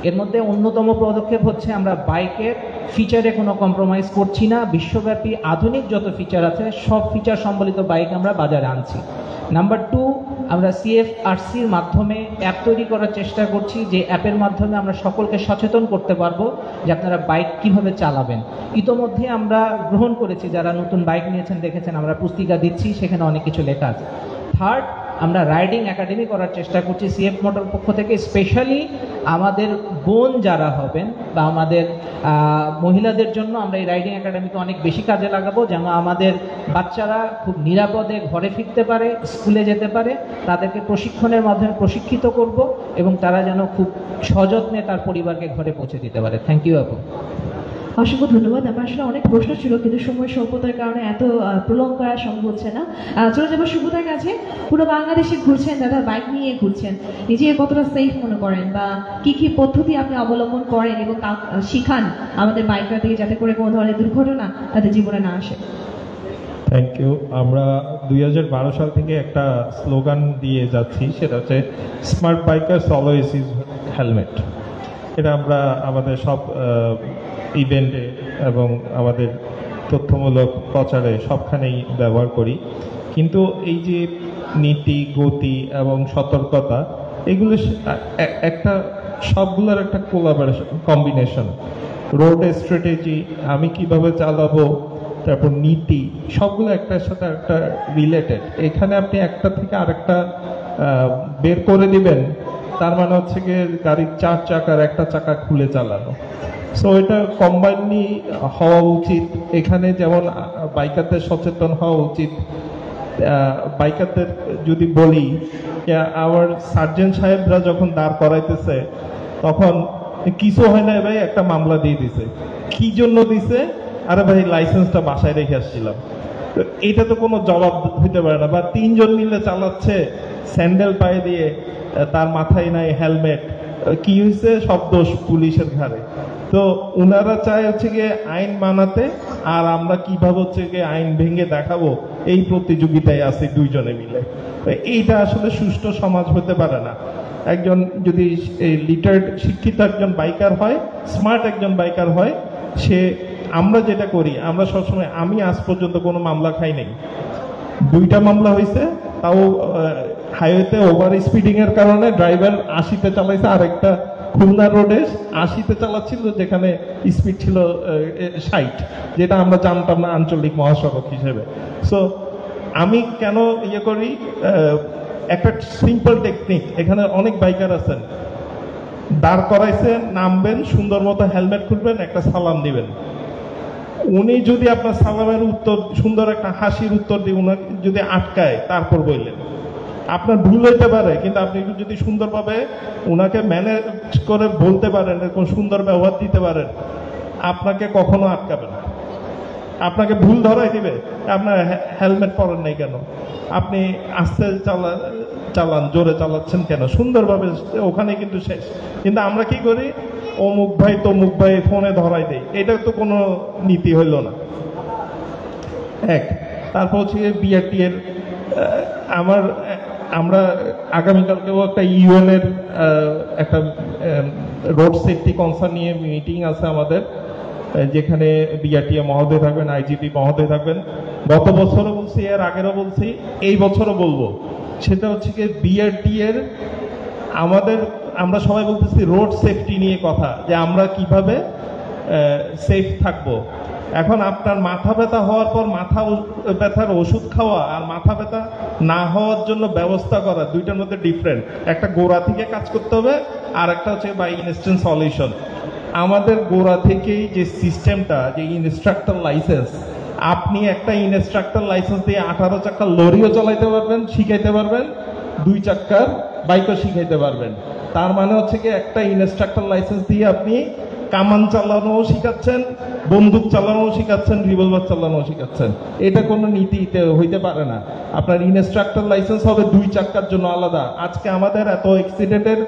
E: এর মধ্যে অন্যতম পদক্ষেপ হচ্ছে আমরা বাইকের ফিচারে কোনো কম্প্রোমাইজ করছি না, বিশ্বব্যাপী আধুনিক যত ফিচার আছে সব ফিচার সম্বলিত বাইক আমরা বাজারে আনছি। নাম্বার 2, আমরা CF-RCর মাধ্যমে অ্যাপ তৈরি করার চেষ্টা করছি, যে অ্যাপের মাধ্যমে আমরা সকলকে সচেতন করতে পারবো যে আপনারা বাইক কিভাবে চালাবেন। ইতোমধ্যে আমরা গ্রহণ করেছি, যারা নতুন বাইক নিয়েছেন দেখেছেন, আমরা পুস্তিকা দিচ্ছি, সেখানে অনেক কিছু লেখা আছে। থার্ড, আমরা রাইডিং একাডেমি করার চেষ্টা করছি সিএফ মোটর পক্ষ থেকে, স্পেশালি আমাদের বোন যারা হবেন বা আমাদের মহিলাদের জন্য আমরা এই রাইডিং একাডেমিকে অনেক বেশি কাজে লাগাবো, যেন আমাদের বাচ্চারা খুব নিরাপদে ঘরে ফিরতে পারে, স্কুলে যেতে পারে। তাদেরকে প্রশিক্ষণের মাধ্যমে প্রশিক্ষিত করব এবং তারা যেন খুব সযত্নে তার পরিবারকে ঘরে পৌঁছে দিতে পারে। থ্যাংক ইউ আপু।
A: অসংখ্য ধন্যবাদ। আমার আসলে অনেক প্রশ্ন ছিল, কিন্তু সময় স্বল্পতার কারণে এত প্রলং করা সম্ভব হচ্ছে না। চলে যাবো সুব্রতার কাছে। পুরো বাংলাদেশে ঘুরছেন দাদা, বাইক নিয়ে ঘুরছেন, নিজে কতটা সেফ মনে করেন বা কি কি পদ্ধতি আপনি অবলম্বন করেন এবং শিখান আমাদের বাইকার থেকে, যাতে করে কোনো ধরনের দুর্ঘটনা তাদের জীবনে না আসে?
F: Thank you. আমরা 2012 সাল থেকে একটা স্লোগান দিয়ে যাচ্ছি, সেটা হচ্ছে smart bikers always is helmet. এটা আমরা আমাদের সব ইভেন্টে এবং আমাদের তথ্যমূলক প্রচারে সবখানেই ব্যবহার করি। কিন্তু এই যে নীতি, গতি এবং সতর্কতা, এগুলো একটা সবগুলোর একটা কোলাবোরেশন, কম্বিনেশন। রোড স্ট্র্যাটেজি, আমি কিভাবে চালাবো, তারপর নীতি, সবগুলো একটার সাথে একটা রিলেটেড। এখানে আপনি একটা থেকে আরেকটা বের করে দিবেন, তার মানে হচ্ছে গিয়ে গাড়ির 4 চাকার একটা চাকা খুলে চালানো। সো এটা কম্বাইনলি হওয়া উচিত। এখানে যেমন বাইকারদের সচেতন হওয়া উচিত। বাইকারদের যদি বলি, আমার সার্জেন্ট সাহেবরা যখন দাঁড় করাইতেছে তখন কিছু হয় না ভাই, একটা মামলা দিয়ে দিছে। কি জন্য দিছে? আরে ভাই লাইসেন্সটা বাসায় রেখে আসছিলাম। তো এটা তো কোনো জবাব হইতে পারে না। বা 3 জন মিলে চালাচ্ছে, স্যান্ডেল পায়ে দিয়ে, তার মাথায় নাই হেলমেট, কি হয়েছে? সব দোষ পুলিশের ঘাড়ে। তো ওনারা চায় হচ্ছে গিয়ে আইন মানাতে, আর আমরা কিভাবে হচ্ছে গিয়ে আইন ভেঙে দেখাবো, এই প্রতিযোগিতায় আছে 2 জনে মিলে। এইটা আসলে সুষ্ঠু সমাজ হতে পারে না। একজন যদি লিটার্ড শিক্ষিত একজন বাইকার হয়, স্মার্ট একজন বাইকার হয়, সে আমরা যেটা করি, আমরা সবসময়, আমি আজ পর্যন্ত কোনো মামলা খাই নাই। 2টা মামলা হয়েছে, তাও হাইওয়েতে ওভার স্পিডিং এর কারণে ড্রাইভার 80-তে চালাইছে, আরেকটা খুলনা রোডে 80-তে চালাচ্ছিল যেখানে স্পিড ছিল 60, যেটা আমরা জানতাম না আঞ্চলিক মহাসড়ক হিসেবে। সো আমি কেন ইয়ে করি, একটা সিম্পল টেকনিক, এখানে অনেক বাইকার আছেন, দাঁড় করাইছে, নামবেন, সুন্দর মতো হেলমেট খুলবেন, একটা সালাম দিবেন। উনি যদি আপনার সালামের উত্তর, সুন্দর একটা হাসির উত্তর দিয়ে উনাকে যদি আটকায়, তারপর বললেন, আপনার ভুল হইতে পারে, কিন্তু আপনি যদি সুন্দরভাবে উনাকে ম্যানেজ করে বলতে পারেন, এরকম সুন্দর ব্যবহার দিতে পারেন, আপনাকে কখনো আটকাবে না। আপনাকে ভুল ধরাই দিবে, আপনার হেলমেট পরেন নাই কেন, আপনি আস্তে চালান, জোরে চালাচ্ছেন কেন, সুন্দরভাবে, ওখানে কিন্তু শেষ। কিন্তু আমরা কি করি, অমুক ভাই তমুক ভাই ফোনে ধরাই দেয়, এটা তো কোনো নীতি হইল না। তারপর হচ্ছে বিআরটি এর আমরা আগামীকালকেও একটা ইউএন এর একটা রোড সেফটি কনসার্ন নিয়ে মিটিং আছে আমাদের, যেখানে বিআরটিএ মহোদয় থাকবেন, আইজিপি মহোদয় থাকবেন। গত বছরও বলছি, এর আগেরও বলছি, এই বছরও বলবো। সেটা হচ্ছে কি, বিআরটি এর আমরা সবাই বলতেছি রোড সেফটি নিয়ে কথা, যে আমরা কিভাবে সেফ থাকবো। এখন আপনার মাথা ব্যথা হওয়ার পর মাথা ব্যথার ওষুধ খাওয়া আর মাথা ব্যথা না হওয়ার জন্য ব্যবস্থা করা, দুইটার মধ্যে ডিফারেন্ট। একটা গোড়া থেকে কাজ করতে হবে, আর একটা হচ্ছে বাই ইনস্ট্যান্ট সলিউশন। আমাদের গোড়া থেকেই যে সিস্টেমটা, যে ইনস্ট্রাক্টর লাইসেন্স, আপনি একটা ইনস্ট্রাক্টর লাইসেন্স দিয়ে 18 চাকার লরিও চালাইতে পারবেন, শিখাইতে পারবেন, 2 চাকার বাইকও শিখাইতে পারবেন। তার মানে হচ্ছে কি, একটা ইনস্ট্রাক্টর লাইসেন্স দিয়ে আপনি কামান চালানোও শিখাচ্ছেন, বন্দুক চালানোও শিখাচ্ছেন, রিভলভার চালানোও শিখাচ্ছেন। এটা কোনো নীতিতে হইতে পারে না। আপনার ইনস্ট্রাক্টর লাইসেন্স হবে 2 চাকার জন্য আলাদা। আজকে আমাদের এত অ্যাক্সিডেন্টের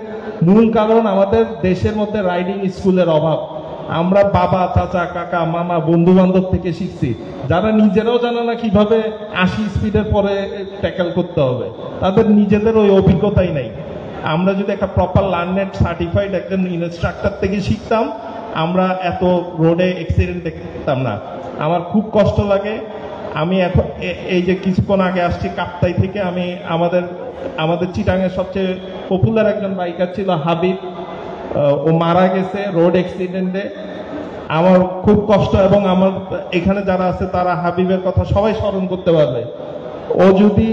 F: মূল কারণ আমাদের দেশের মধ্যে রাইডিং স্কুলের অভাব। আমরা বাবা, চাচা, কাকা, মামা, বন্ধু বান্ধব থেকে শিখছি, যারা নিজেরাও জানে না কিভাবে 80 স্পিডের পরে ট্যাকেল করতে হবে, তাদের নিজেদের ওই অভিজ্ঞতাই নাই। আমরা যদি একটা প্রপার লার্নেড সার্টিফাইড একজন ইনস্ট্রাক্টর থেকে শিখতাম, আমরা এত রোডে অ্যাক্সিডেন্ট দেখতাম না। আমার খুব কষ্ট লাগে, আমি এখন এই যে কিছুক্ষণ আগে আসছি কাপ্তাই থেকে, আমি আমাদের চিটাঙের সবচেয়ে পপুলার একজন বাইকার ছিল হাবিব, ও মারা গেছে রোড অ্যাক্সিডেন্টে। আমার খুব কষ্ট, এবং আমার এখানে যারা আছে তারা হাবিবের কথা সবাই স্মরণ করতে পারবে। ও যদি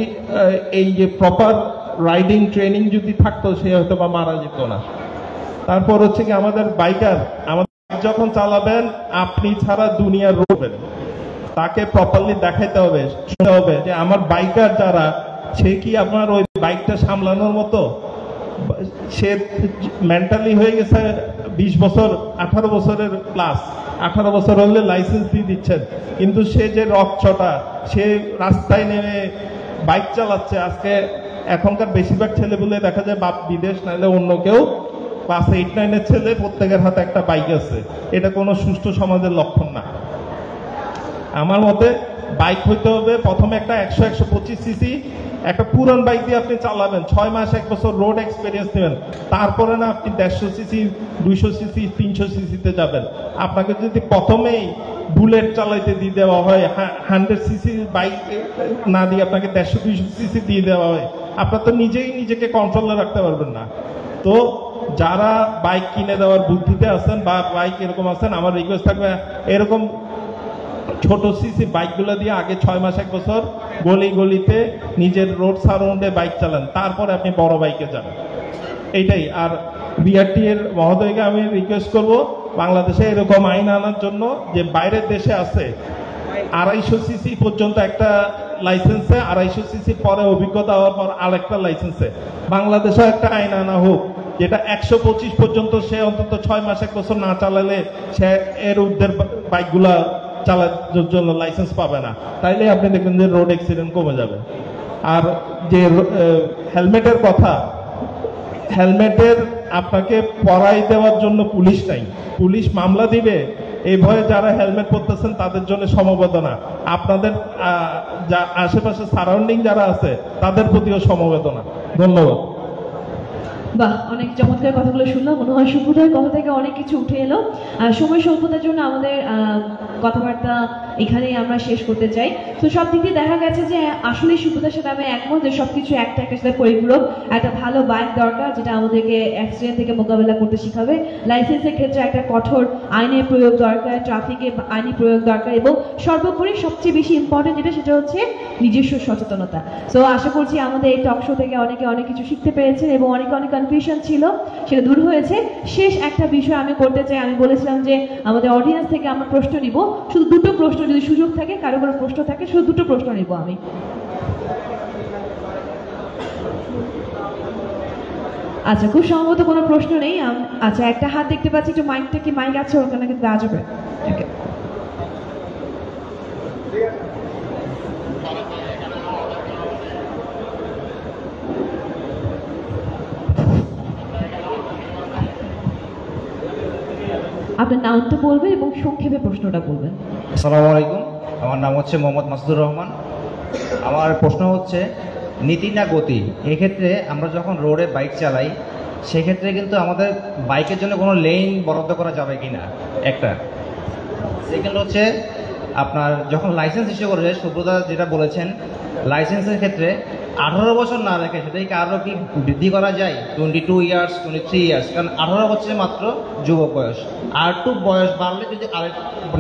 F: এই যে প্রপার রাইডিং ট্রেনিং যদি থাকতো, সে হয়তো বা মারা যেত না। তারপর হচ্ছে কি, আমাদের বাইকার, আমাদের যখন চালাবেন, আপনি ছাড়া দুনিয়ার রোডবেন, তাকে প্রপারলি দেখাইতে হবে, শুনতে হবে যে আমার বাইকার যারা, সে কি আপনার ওই বাইকটা সামলানোর মতো, সে মেন্টালি হয়ে গেছে 20 বছর, 18 বছরের প্লাস, 18 বছর হলে লাইসেন্স দিয়ে দিচ্ছেন, কিন্তু সে যে রকচটা, সে রাস্তায় নেমে বাইক চালাচ্ছে। আজকে এখনকার বেশিরভাগ ছেলেগুলো দেখা যায় বাপ বিদেশ, নাহলে অন্য কেউ, ক্লাস 8-9 ছেলে, প্রত্যেকের হাতে একটা বাইক আছে। এটা কোনো সুষ্ঠু সমাজের লক্ষণ না। আমার মতে বাইক হইতে হবে প্রথমে একটা 100-125 সিসি, একটা পুরান বাইক দিয়ে আপনি চালাবেন, 6 মাস 1 বছর রোড এক্সপিরিয়েন্স নেবেন, তারপরে না আপনি 150 সিসি, 200 সিসি, 300 সিসিতে যাবেন। আপনাকে যদি প্রথমেই বুলেট চালাইতে দিয়ে দেওয়া হয়, 100 সিসি বাইক না দিয়ে আপনাকে 150-200 সিসি দিয়ে দেওয়া হয়, আপনার তো নিজেকে কন্ট্রোলে রাখতে পারবেন না। তো যারা বাইক কিনে দেওয়ার বুদ্ধিতে আছেন বা বাইক এরকম আছেন, আমার রিকোয়েস্ট থাকবে, এরকম ছোট সিসি বাইকগুলো দিয়ে আগে 6 মাস 1 বছর গলিতে নিজের রোড সারাউন্ডে বাইক চালান, তারপরে আপনি বড় বাইকে যান। এইটাই। আর বিআরটি এর মহোদয়কে আমি রিকোয়েস্ট করব, বাংলাদেশে এরকম আইন আনার জন্য, যে বাইরের দেশে আছে 250 সিসি পর্যন্ত একটা লাইসেন্সে, 250 সিসি পরে অভিজ্ঞতা হওয়ার পর আরেকটা লাইসেন্সে, বাংলাদেশে একটা আইন আনা হোক, যেটা 125 পর্যন্ত সে অন্তত 6 মাস 1 বছর না চালালে সে এর ঊর্ধ্বের বাইকগুলা চালানোর জন্য লাইসেন্স পাবে না। তাইলে আপনি দেখবেন যে রোড অ্যাক্সিডেন্ট কমে যাবে। আর যে হেলমেটের কথা, হেলমেটের আপনাকে পরাই দেওয়ার জন্য পুলিশ নাই, পুলিশ মামলা দিবে, এই ভয়ে যারা হেলমেট পরতেছেন তাদের জন্য সমবেদনা। আপনাদের আশেপাশে সারাউন্ডিং যারা আছে তাদের প্রতিও সমবেদনা। ধন্যবাদ।
A: বাহ, অনেক চমৎকার কথাগুলো শুনলাম। মনে হয় সুব্রতর কথা থেকে অনেক কিছু উঠে এলো। সময় স্বল্পতার জন্য আমাদের কথাবার্তা এখানেই আমরা শেষ করতে চাই। তো সব দিক দিয়ে দেখা গেছে যে আসলে সুব্রতার সাথে আমি একমত যে সবকিছু একটা একটা সাথে পরিপূরক। একটা ভালো বাইক দরকার যেটা আমাদেরকে অ্যাক্সিডেন্ট থেকে মোকাবেলা করতে শিখাবে। লাইসেন্সের ক্ষেত্রে একটা কঠোর আইনের প্রয়োগ দরকার, ট্রাফিকে আইনি প্রয়োগ দরকার, এবং সর্বোপরি সবচেয়ে বেশি ইম্পর্টেন্ট যেটা সেটা হচ্ছে নিজস্ব সচেতনতা। সো আশা করছি আমাদের এই টক শো থেকে অনেকে অনেক কিছু শিখতে পেরেছেন এবং অনেক কনফিউশন ছিল সেটা দূর হয়েছে। শেষ একটা বিষয় আমি করতে চাই, আমি বলেছিলাম যে আমাদের অডিয়েন্স থেকে আমরা প্রশ্ন নিব, শুধু দুটো প্রশ্ন, যদি সুযোগ থাকে কারো কোনো প্রশ্ন থাকে শুধু দুটো প্রশ্ন নিব আমি। আচ্ছা, খুব সম্ভবত কোনো প্রশ্ন নেই। আচ্ছা, একটা হাত দেখতে পাচ্ছি, একটু মাইকটা কি মাইক আছে ওখানে কিন্তু দেওয়া যাবে? ওকে, আপনার নামটা বলবেন এবং সংক্ষেপে প্রশ্নটা বলবেন।
G: আসসালামু আলাইকুম, আমার নাম হচ্ছে মোহাম্মদ মাসুদুর রহমান। আমার প্রশ্ন হচ্ছে নীতি না গতি। এক্ষেত্রে আমরা যখন রোডে বাইক চালাই সেক্ষেত্রে কিন্তু আমাদের বাইকের জন্য কোনো লেন বরাদ্দ করা যাবে কি না, একটা। সেকেন্ড হচ্ছে আপনার যখন লাইসেন্স ইস্যু করে, সুব্রতা যেটা বলেছেন লাইসেন্সের ক্ষেত্রে 18 বছর না রেখে সেটাকে আরও কি বৃদ্ধি করা যায়, 22 ইয়ার্স, 23 ইয়ার্স, কারণ 18 হচ্ছে মাত্র যুবক বয়স। আর একটু বয়স বাড়লে যদি আরেক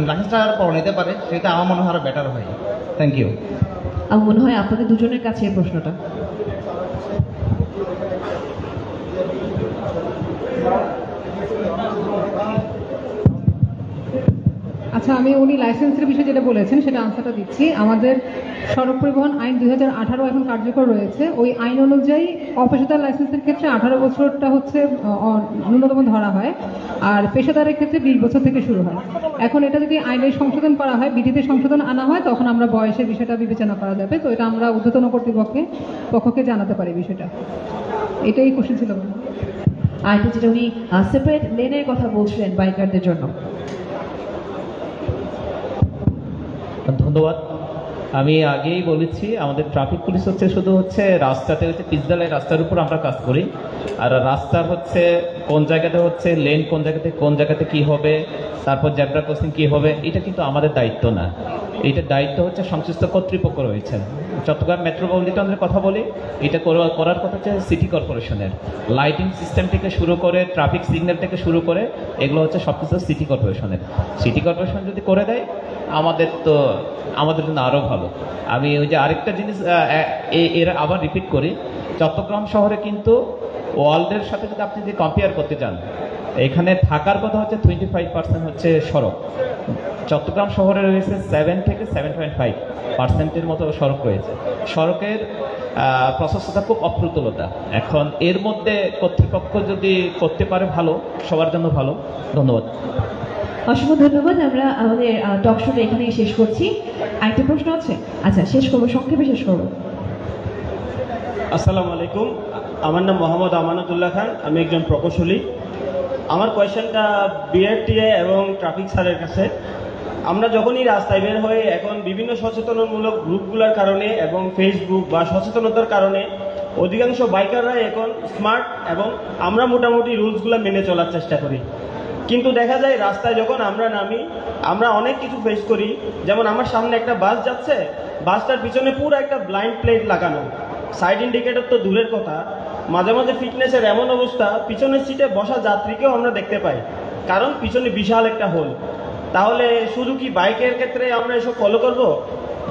G: লাইসেন্সটা আর পরে নিতে পারে সেটা আমার মনে হয় আরও বেটার হয়। Thank you.
A: আমার মনে হয় আপনাদের দুজনের কাছে এই প্রশ্নটা।
D: আচ্ছা, আমি উনি লাইসেন্সের বিষয়ে যেটা বলেছেন সেটা আনসারটা দিচ্ছি। আমাদের সড়ক পরিবহন আইন 2018 এখন কার্যকর রয়েছে। ওই আইন অনুযায়ী অপেশাদার লাইসেন্সের ক্ষেত্রে 18 বছরটা হচ্ছে ন্যূনতম ধরা হয়, আর পেশাদারের ক্ষেত্রে 20 বছর থেকে শুরু হয়। এখন এটা যদি আইনের সংশোধন করা হয়, বিধিতে সংশোধন আনা হয়, তখন আমরা বয়সের বিষয়টা বিবেচনা করা যাবে। তো এটা আমরা ঊর্ধ্বতন কর্তৃপক্ষকে জানাতে পারি বিষয়টা। এটাই কোশ্চেন ছিল।
A: আর এটা যেটা উনি সেপারেট লেনের কথা বলছিলেন বাইকারদের জন্য।
C: ধন্যবাদ। আমি আগেই বলেছি আমাদের ট্রাফিক পুলিশ হচ্ছে শুধু হচ্ছে রাস্তাতে হচ্ছে পিচঢালাই রাস্তার উপর আমরা কাজ করি, আর রাস্তার হচ্ছে কোন জায়গাতে হচ্ছে লেন, কোন জায়গাতে কি হবে, তারপর জেব্রা ক্রসিং কি হবে, এটা কিন্তু আমাদের দায়িত্ব না। এইটার দায়িত্ব হচ্ছে সংশ্লিষ্ট কর্তৃপক্ষ রয়েছেন। চট্টগ্রাম মেট্রোপলিটনের কথা বলি, এটা করার কথা হচ্ছে সিটি কর্পোরেশনের। লাইটিং সিস্টেম থেকে শুরু করে ট্রাফিক সিগন্যাল থেকে শুরু করে এগুলো হচ্ছে সব কিছু সিটি কর্পোরেশনের। সিটি কর্পোরেশন যদি করে দেয় আমাদের জন্য আরও ভালো। আমি ওই যে আরেকটা জিনিস এর আবার রিপিট করি, চট্টগ্রাম শহরে কিন্তু ওয়ার্ল্ডের সাথে যদি আপনি যদি কম্পেয়ার করতে চান, এখানে থাকার কথা হচ্ছে 25% হচ্ছে সড়ক। চট্টগ্রাম শহরে রয়েছে 7 থেকে 7.5% মতো সড়ক রয়েছে। সড়কের প্রশস্ততা খুব অপ্রতুলতা। এখন এর মধ্যে কর্তৃপক্ষ যদি করতে পারে ভালো, সবার জন্য ভালো। ধন্যবাদ।
A: অসংখ্য ধন্যবাদ। আমরা আমাদের টক শোটা এখানেই শেষ করছি। আরেকটা প্রশ্ন আছে? আচ্ছা, শেষ করবো, সংক্ষেপে শেষ করবো।
H: আসসালামু আলাইকুম, আমার নাম মোহাম্মদ আমানতুল্লাহ খান, আমি একজন প্রকৌশলী। আমার কোয়েশ্চেনটা বিআরটিএ এবং ট্রাফিক স্যারের কাছে। আমরা যখনই রাস্তায় বের হই এখন বিভিন্ন সচেতনমূলক গ্রুপগুলোর কারণে এবং ফেসবুক বা সচেতনতার কারণে অধিকাংশ বাইকাররাই এখন স্মার্ট এবং আমরা মোটামুটি রুলসগুলো মেনে চলার চেষ্টা করি। কিন্তু দেখা যায় রাস্তায় যখন আমরা নামি আমরা অনেক কিছু ফেস করি। যেমন আমার সামনে একটা বাস যাচ্ছে, বাসটার পিছনে পুরো একটা ব্লাইন্ড প্লেট লাগানো, সাইড ইন্ডিকেটর তো দূরের কথা, মাঝে মাঝে ফিটনেসের এমন অবস্থা পিছনের সিটে বসা যাত্রীকেও আমরা দেখতে পাই, কারণ পিছনে বিশাল একটা হোল। তাহলে শুধু কি বাইকের ক্ষেত্রে আমরা এসব ফলো করব?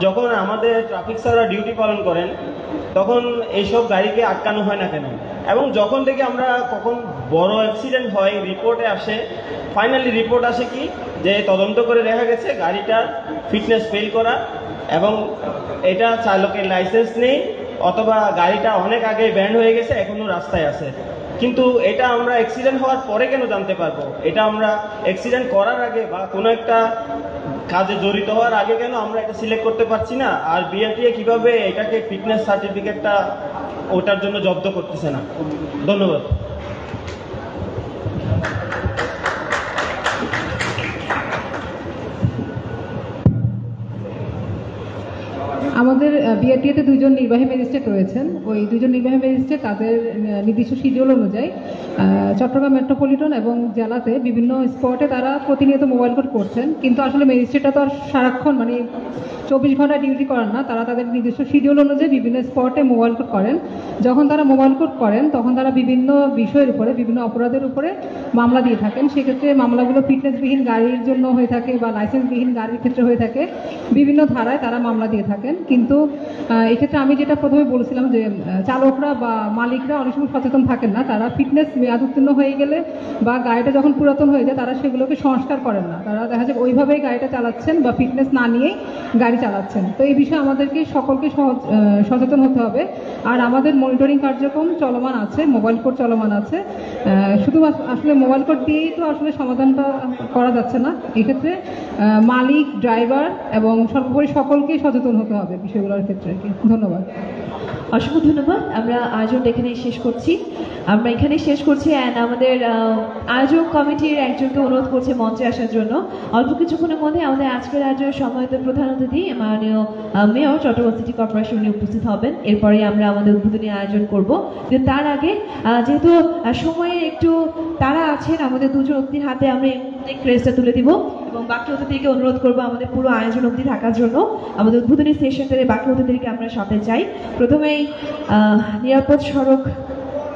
H: যখন আমাদের ট্রাফিক স্যাররা ডিউটি পালন করেন তখন এইসব গাড়িকে আটকানো হয় না কেন? এবং যখন থেকে আমরা কখন বড় অ্যাক্সিডেন্ট হয় রিপোর্টে আসে, ফাইনালি রিপোর্ট আসে কি যে তদন্ত করে দেখা গেছে গাড়িটার ফিটনেস ফেল করা এবং এটা চালকের লাইসেন্স নেই, অথবা গাড়িটা অনেক আগে ব্যান্ড হয়ে গেছে, এখনো রাস্তায় আছে। কিন্তু এটা আমরা অ্যাক্সিডেন্ট হওয়ার পরে কেন জানতে পারবো? এটা আমরা অ্যাক্সিডেন্ট করার আগে বা কোনো একটা কাজে জড়িত হওয়ার আগে কেন আমরা এটা সিলেক্ট করতে পারছি না? আর বিআরটিএ কিভাবে এটাকে ফিটনেস সার্টিফিকেটটা ওটার জন্য জব্দ করতেছে না? ধন্যবাদ।
D: আমাদের আমাদের বিআরটিএতে দুইজন নির্বাহী ম্যাজিস্ট্রেট রয়েছেন। ওই দুইজন নির্বাহী ম্যাজিস্ট্রেট তাদের নির্দিষ্ট শিডিউল অনুযায়ী চট্টগ্রাম মেট্রোপলিটন এবং জেলাতে বিভিন্ন স্পটে তারা প্রতিনিয়ত মোবাইল কোর্ট করছেন। কিন্তু আসলে ম্যাজিস্ট্রেটরা তো আর সারাক্ষণ 24 ঘন্টা ডিউটি করেন না, তারা তাদের নির্দিষ্ট শিডিউল অনুযায়ী বিভিন্ন স্পটে মোবাইল কোর্ট করেন। যখন তারা মোবাইল কোর্ট করেন তখন তারা বিভিন্ন বিষয়ের উপরে, বিভিন্ন অপরাধের উপরে মামলা দিয়ে থাকেন। সেক্ষেত্রে মামলাগুলো ফিটনেসবিহীন গাড়ির জন্য হয়ে থাকে বা লাইসেন্সবিহীন গাড়ির ক্ষেত্রে হয়ে থাকে, বিভিন্ন ধারায় তারা মামলা দিয়ে থাকেন। কিন্তু এক্ষেত্রে আমি যেটা প্রথমে বলেছিলাম যে চালকরা বা মালিকরা অনেক সময় সচেতন থাকেন না, তারা ফিটনেস মেয়াদ উত্তীর্ণ হয়ে গেলে বা গাড়িটা যখন পুরাতন হয়ে যায় তারা সেগুলোকে সংস্কার করেন না, তারা দেখা যায় ওইভাবেই গাড়িটা চালাচ্ছেন বা ফিটনেস না নিয়েই গাড়ি চালাচ্ছেন। তো এই বিষয়ে আমাদেরকে সকলকে সচেতন হতে হবে। আর আমাদের মনিটরিং কার্যক্রম চলমান আছে, মোবাইল কোড চলমান আছে। শুধু আসলে মোবাইল কোড দিয়েই তো আসলে সমাধানটা করা যাচ্ছে না, এক্ষেত্রে মালিক, ড্রাইভার এবং সর্বোপরি সকলকেই সচেতন হতে হবে বিষয়গুলোর ক্ষেত্রে। ধন্যবাদ।
A: অসংখ্য ধন্যবাদ। আমরা আয়োজনটা এখানেই শেষ করছি। অ্যান্ড আমাদের আয়োজক কমিটির একজনকে অনুরোধ করছে মঞ্চে আসার জন্য। অল্প কিছুক্ষণের মধ্যে আমাদের আজকের আয়োজনের সম্মানিত প্রধান অতিথি মাননীয় মেয়র চট্টগ্রাম সিটি কর্পোরেশন উনি উপস্থিত হবেন। এরপরে আমরা আমাদের উদ্বোধনী আয়োজন করব। কিন্তু তার আগে যেহেতু সময়ে একটু তারা আছেন, আমাদের দুজন অতিথির হাতে আমরা ক্রেস্টটা তুলে দিব এবং বাকি অতিথিকে অনুরোধ করবো আমাদের পুরো আয়োজন অবধি থাকার জন্য। আমাদের উদ্বোধনী সেশনটারে বাকি অতিথিকে আমরা সাথে চাই। প্রথমেই নিরাপদ সড়ক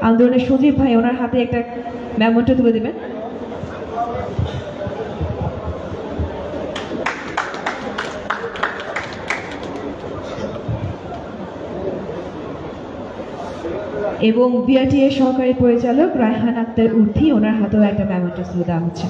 A: আন্দোলনের সজীব ভাই, ওনার হাতে একটা মেমোটা তুলে দেবেন। এবং বিআরটিএ সহকারী পরিচালক রায়হান আক্তার উর্থি, ওনার হাতেও একটা মেমোটা তুলে দেওয়া হচ্ছে।